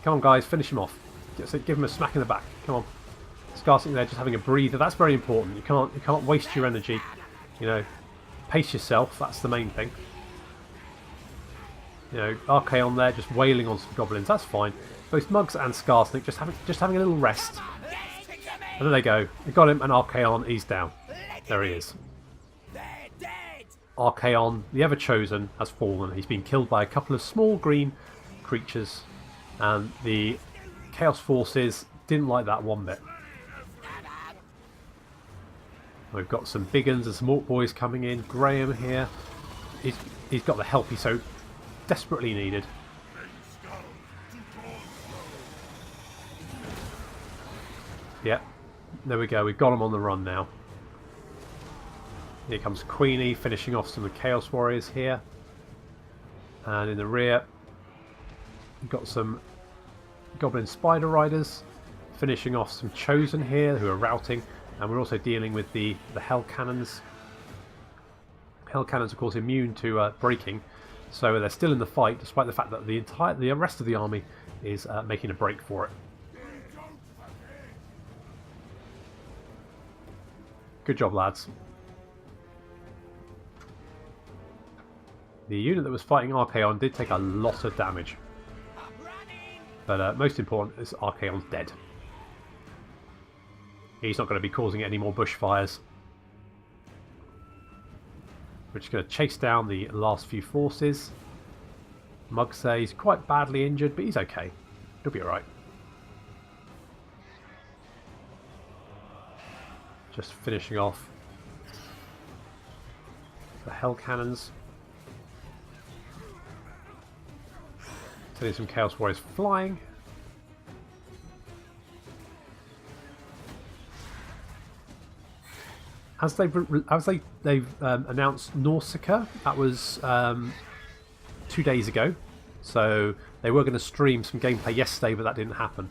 Come on, guys, finish him off. Give him a smack in the back. Come on. Skarsnik there, just having a breather. That's very important. You can't waste your energy. You know, pace yourself. That's the main thing. You know, Archaon there, just wailing on some goblins. That's fine. Both Muggs and Skarsnik just having a little rest. And there they go. They got him, and Archaon, he's down. There he is. Archaon, the Ever Chosen, has fallen. He's been killed by a couple of small green creatures, and the Chaos Forces didn't like that one bit. We've got some big uns and some Orc boys coming in. Graham here. He's got the help he so desperately needed. Yep. There we go. We've got him on the run now. Here comes Queenie finishing off some of the Chaos Warriors here. And in the rear, we've got some Goblin Spider Riders finishing off some Chosen here who are routing. And we're also dealing with the Hell Cannons. Hell Cannons, of course, immune to breaking. So they're still in the fight, despite the fact that the rest of the army is making a break for it. Good job, lads. The unit that was fighting Archaon did take a lot of damage. But most important is Archaon's dead. He's not going to be causing any more bushfires. We're just going to chase down the last few forces. Muggs says he's quite badly injured, but he's okay. He'll be alright. Just finishing off the Hell Cannons. Sending some Chaos Warriors flying. As they've announced Nausicaa, that was 2 days ago. So they were going to stream some gameplay yesterday, but that didn't happen.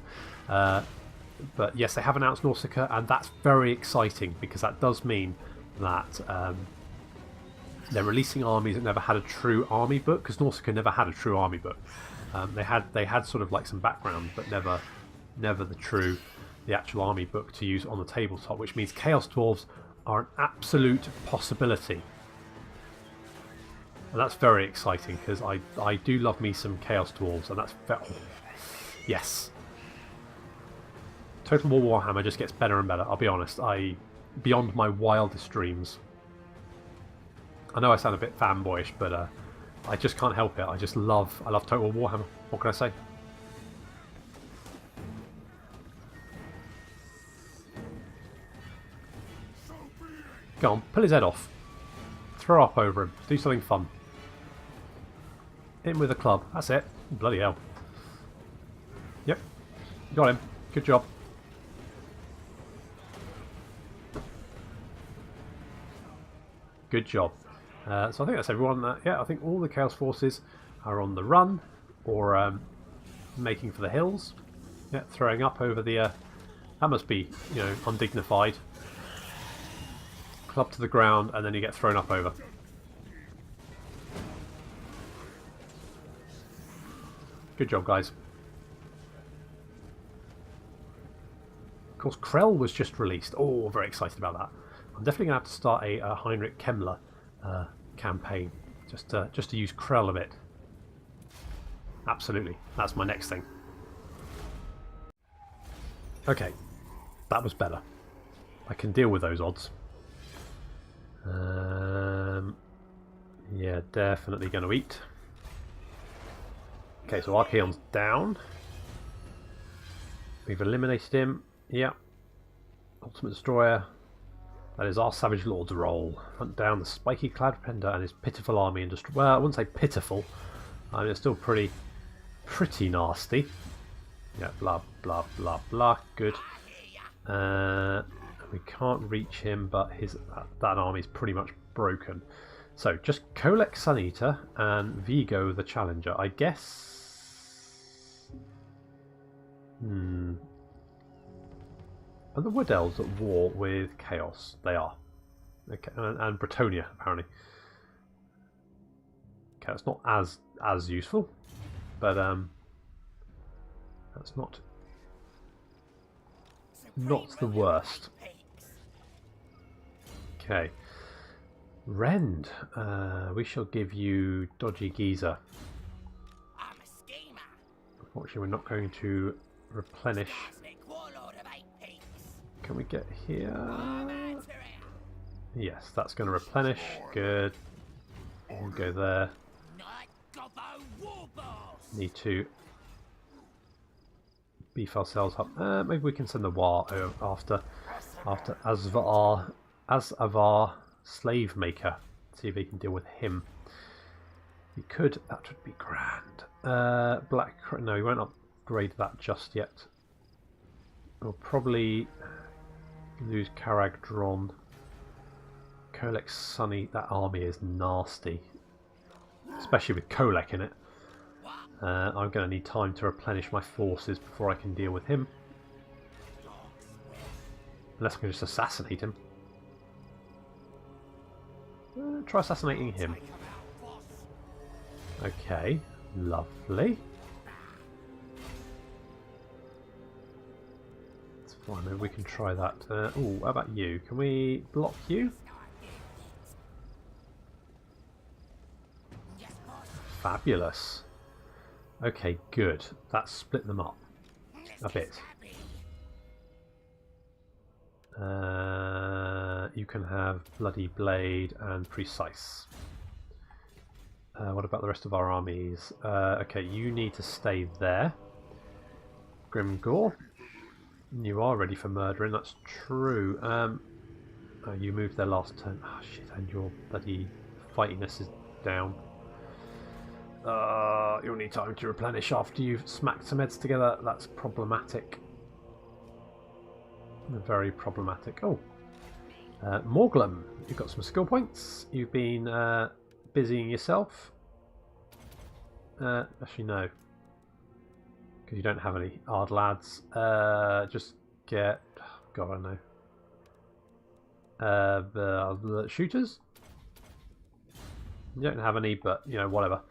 But yes, they have announced Nausicaa, and that's very exciting because that does mean that they're releasing armies that never had a true army book. Because Nausicaa never had a true army book. They had sort of like some background, but never the actual army book to use on the tabletop. Which means Chaos Dwarves are an absolute possibility, and that's very exciting because I do love me some Chaos Dwarves, and that's yes. Total War Warhammer just gets better and better. I'll be honest, beyond my wildest dreams. I know I sound a bit fanboyish, but I just can't help it. I love Total Warhammer. What can I say? Go on, pull his head off. Throw up over him. Do something fun. Hit him with a club. That's it. Bloody hell. Yep. Got him. Good job. Good job. So I think that's everyone. Yeah, I think all the Chaos Forces are on the run or making for the hills. Yeah, throwing up over the... that must be, you know, undignified. Club to the ground, and then you get thrown up over. Good job, guys. course, Krell was just released. Oh, very excited about that. I'm definitely going to have to start a Heinrich Kemmler campaign just to use Krell a bit. Absolutely, that's my next thing. Okay, that was better. I can deal with those odds. Yeah, definitely going to eat. Okay, so Archaon's down. We've eliminated him. Yeah. Ultimate Destroyer. That is our Savage Lord's role. Hunt down the spiky clad Pender and his pitiful army and destroy. Well, I wouldn't say pitiful. I mean, it's still pretty nasty. Yeah, blah blah blah blah. Good. We can't reach him, but that army is pretty much broken. So just Kolek Suneater and Vigo the Challenger, I guess. Are the Wood Elves at war with Chaos? They are. Okay, and Bretonia apparently. Okay, that's not as useful, but that's not the worst. Okay. Rend, we shall give you Dodgy Geezer. I'm a schemer. Unfortunately, we're not going to replenish. Skarsnik, warlord of 8 peaks. Can we get here? I'm out here. Yes, that's going to replenish. Good. We'll go there. Night Gobbo Warboss. Need to beef ourselves up. Maybe we can send the War after Azavar Slave Maker. See if he can deal with him. He could. That would be grand. Black. No, he won't upgrade that just yet. We'll probably lose Karagdron. Kolek Sunny. That army is nasty, especially with Kolek in it. I'm going to need time to replenish my forces before I can deal with him. Unless I can just assassinate him. Try assassinating him. Okay, lovely. That's fine, maybe we can try that. Oh, how about you? Can we block you? Fabulous. Okay, good. That split them up a bit. You can have Bloody Blade and Precise. What about the rest of our armies? Okay, you need to stay there. Grimgore. You are ready for murdering, that's true. Oh, you moved there last turn. Oh shit, and your bloody fightiness is down. You'll need time to replenish after you've smacked some heads together. That's problematic. Very problematic. Oh, Morglum, you've got some skill points. You've been busying yourself. Actually, no, because you don't have any hard lads. Just get. God, I know. The shooters. You don't have any, but you know, whatever.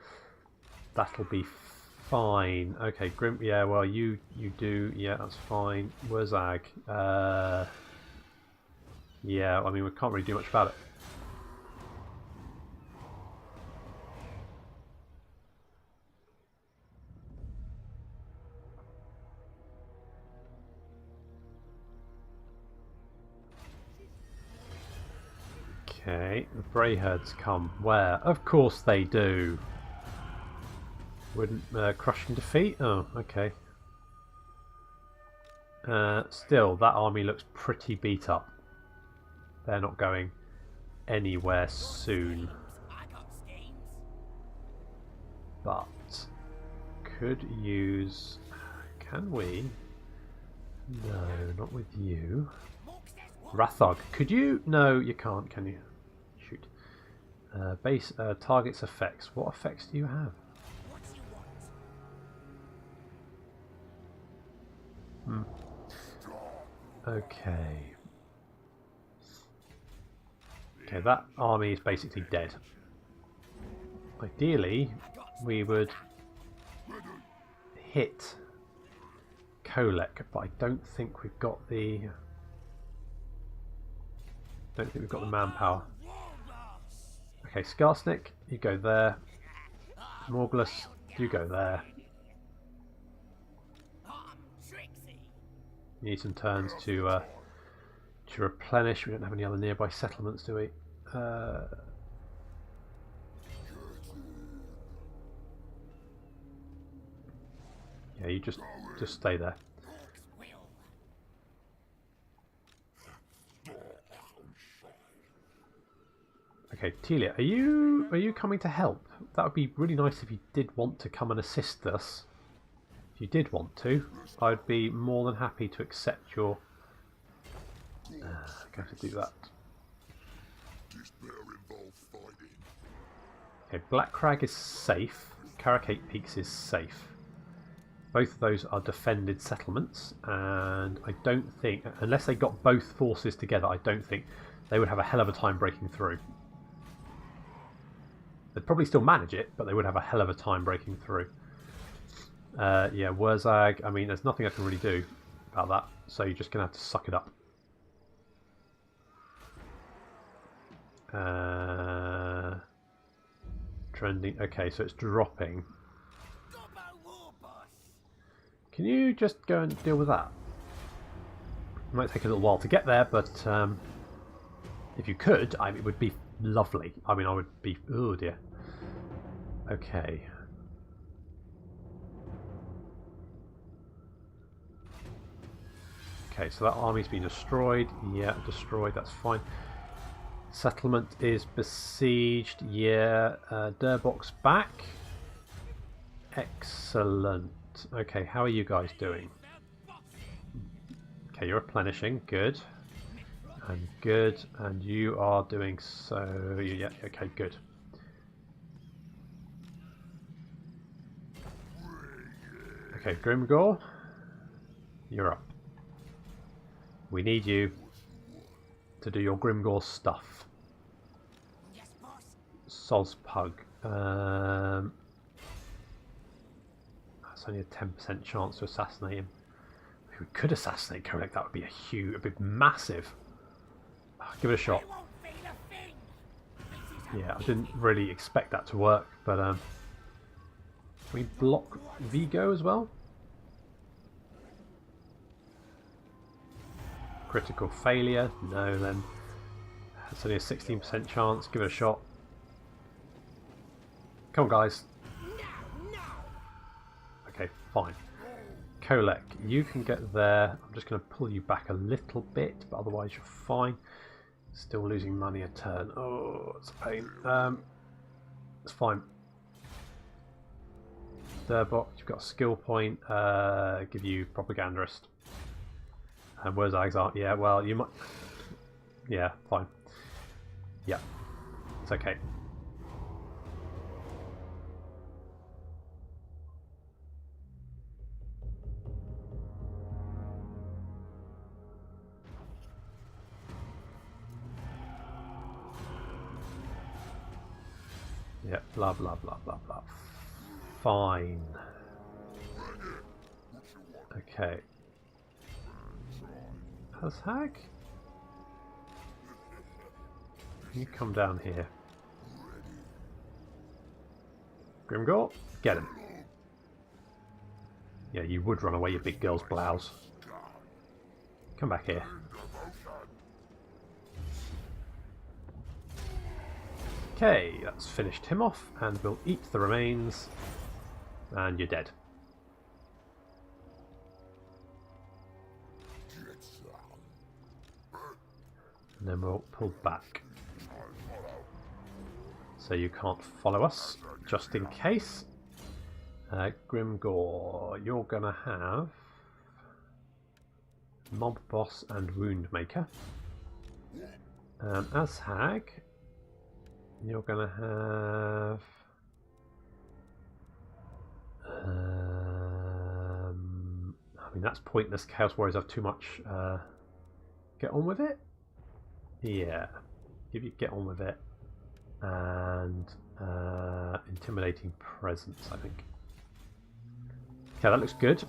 That'll be fine. Okay, Grim. Yeah, well, you do. Yeah, that's fine. Wurzag. Yeah, I mean, we can't really do much about it. Okay, the Brayherds come. Where? Of course they do. Wouldn't crushing defeat? Oh, okay. Still, that army looks pretty beat up. They're not going anywhere soon. But could use. Can we? No, not with you. Rathog, could you? No, you can't. Can you? Shoot. Base targets effects. What effects do you have? Okay. Okay, that army is basically dead. Ideally, we would hit Kolek, but I don't think we've got the. Don't think we've got the manpower. Okay, Skarsnik, you go there. Morglus, you go there. You need some turns to replenish. We don't have any other nearby settlements, do we? Yeah, you just stay there. Okay, Telia, are you coming to help? That would be really nice if you did want to come and assist us. If you did want to, I'd be more than happy to accept your. I'm going to do that. Okay, Black Crag is safe. Caracate Peaks is safe. Both of those are defended settlements, and I don't think, unless they got both forces together, I don't think they would have a hell of a time breaking through. They'd probably still manage it, but they would have a hell of a time breaking through. Yeah, Wurzag, I mean, there's nothing I can really do about that, so you're just going to have to suck it up. Trending, okay, so it's dropping. Can you just go and deal with that? It might take a little while to get there, but if you could, it would be lovely. I mean, I would be... Oh dear. Okay. Okay, so that army's been destroyed. Yeah, destroyed, that's fine. Settlement is besieged. Yeah. Durbok's back. Excellent. Okay, how are you guys doing? Okay, you're replenishing. Good. And good. And you are doing so... Yeah, okay, good. Okay, Grimgor, you're up. We need you to do your Grimgor stuff. Yes, boss. Sospug. That's only a 10% chance to assassinate him. If we could assassinate Kolek, that would be a bit massive. Give it a shot. Yeah, I didn't really expect that to work, but can we block Vigo as well? Critical failure. No, then it's only a 16% chance. Give it a shot. Come on, guys. Okay, fine. Kolek, you can get there. I'm just going to pull you back a little bit, but otherwise you're fine. Still losing money a turn. Oh, it's a pain. It's fine. Durbok, you've got a skill point. Give you propagandist. And where's Axar? Yeah, well, you might. Yeah, fine. Yeah, it's okay. Yeah, blah blah blah blah blah. Fine. Okay. Hag? You come down here. Grimgor, get him. Yeah, you would run away, you big girl's blouse. Come back here. Okay, that's finished him off, and we'll eat the remains, and you're dead. And then we'll pull back. So you can't follow us, just in case. Grimgor, you're gonna have Mob Boss and Wound Maker. Ashag, you're gonna have I mean, that's pointless. Chaos Warriors have too much. Get on with it. Yeah, give you get on with it, and intimidating presence, I think. Okay, that looks good.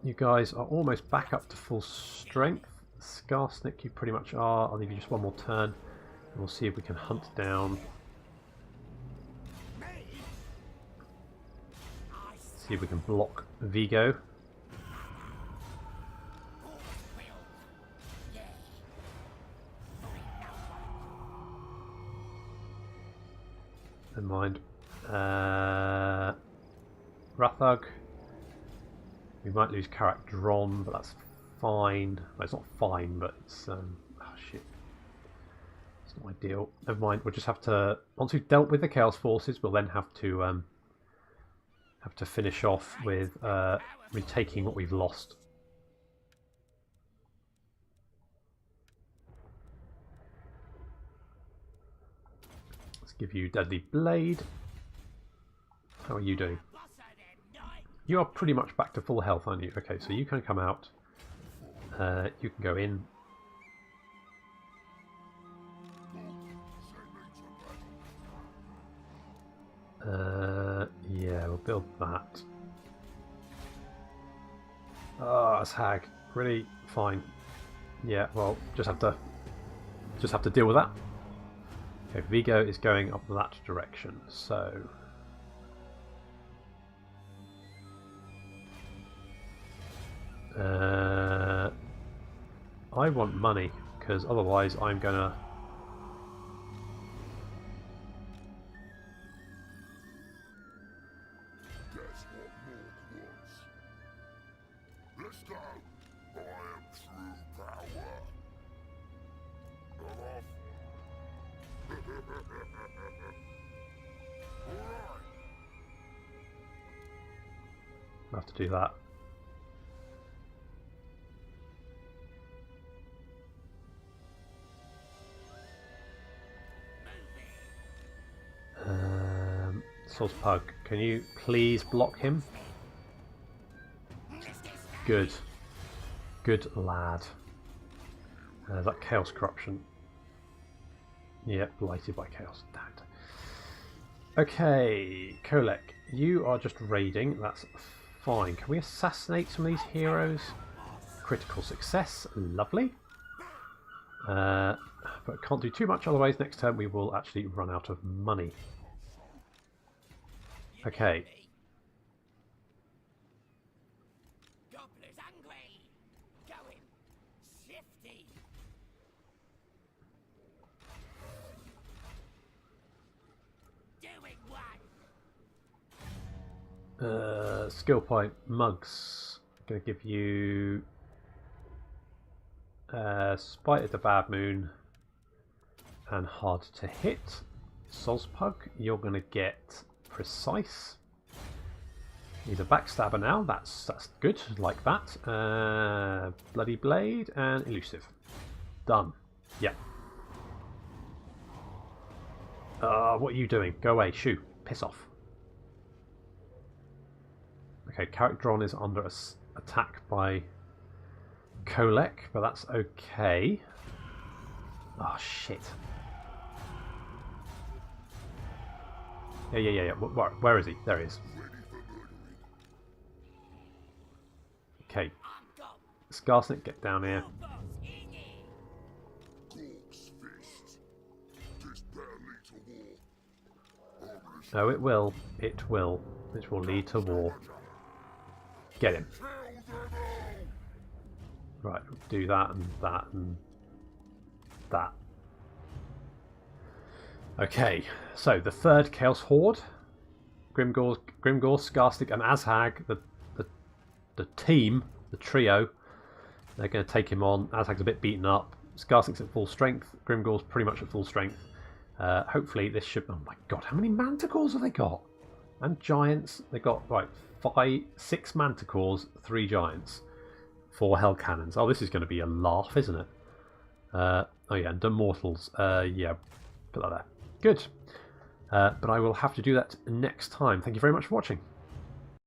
You guys are almost back up to full strength. Skarsnik, you pretty much are. I'll leave you just one more turn, and we'll see if we can hunt down. See if we can block Vigo. Never mind. Rathug. We might lose Karak Dron, but that's fine. Well, it's not fine, but it's oh shit. It's not ideal. Never mind. We'll just have to, once we've dealt with the Chaos Forces, we'll then have to finish off with retaking what we've lost. Let's give you Deadly Blade. How are you doing? You are pretty much back to full health, aren't you? Okay, so you can come out. You can go in. Yeah, we'll build that. Ah, it's Hag. Really fine. Yeah, well, just have to deal with that. Okay, Vigo is going up that direction, so I want money, because otherwise I'm gonna Guess what Mork wants? Let's go! I am true power. Off. Alright. have to do that. Sauce Pug, can you please block him? Good. Good lad. Is that Chaos Corruption? Yep, blighted by Chaos. Damn it. Okay, Kolek, you are just raiding. That's fine. Can we assassinate some of these heroes? Critical success. Lovely. But can't do too much, otherwise next turn we will actually run out of money. Okay. Gobbler's hungry. Going shifty. Doing one. Skill point. Mugs. I'm going to give you Spite of the Bad Moon and Hard to Hit. Sozpug, you're going to get Precise. He's a backstabber now. That's good. Like that. Bloody Blade and Elusive. Done. Yep. What are you doing? Go away. Shoo. Piss off. Okay, Karak is under attack by Kolek, but that's okay. Oh shit. Yeah. Where is he? There he is. Okay. Skarsnik, get down here. Oh, it will. It will. Which will lead to war. Get him. Right, do that and that and that. Okay, so the third Chaos Horde, Grimgor, Skarsnik and Azhag, the team, the trio, they're going to take him on. Azhag's a bit beaten up. Skarsnik's at full strength. Grimgor's pretty much at full strength. Hopefully this should... Oh my god, how many Manticores have they got? And Giants. They got, right, 6 Manticores, 3 Giants, 4 Hell Cannons. Oh, this is going to be a laugh, isn't it? Oh yeah, and Immortals. Yeah, put that there. Good. But I will have to do that next time. Thank you very much for watching.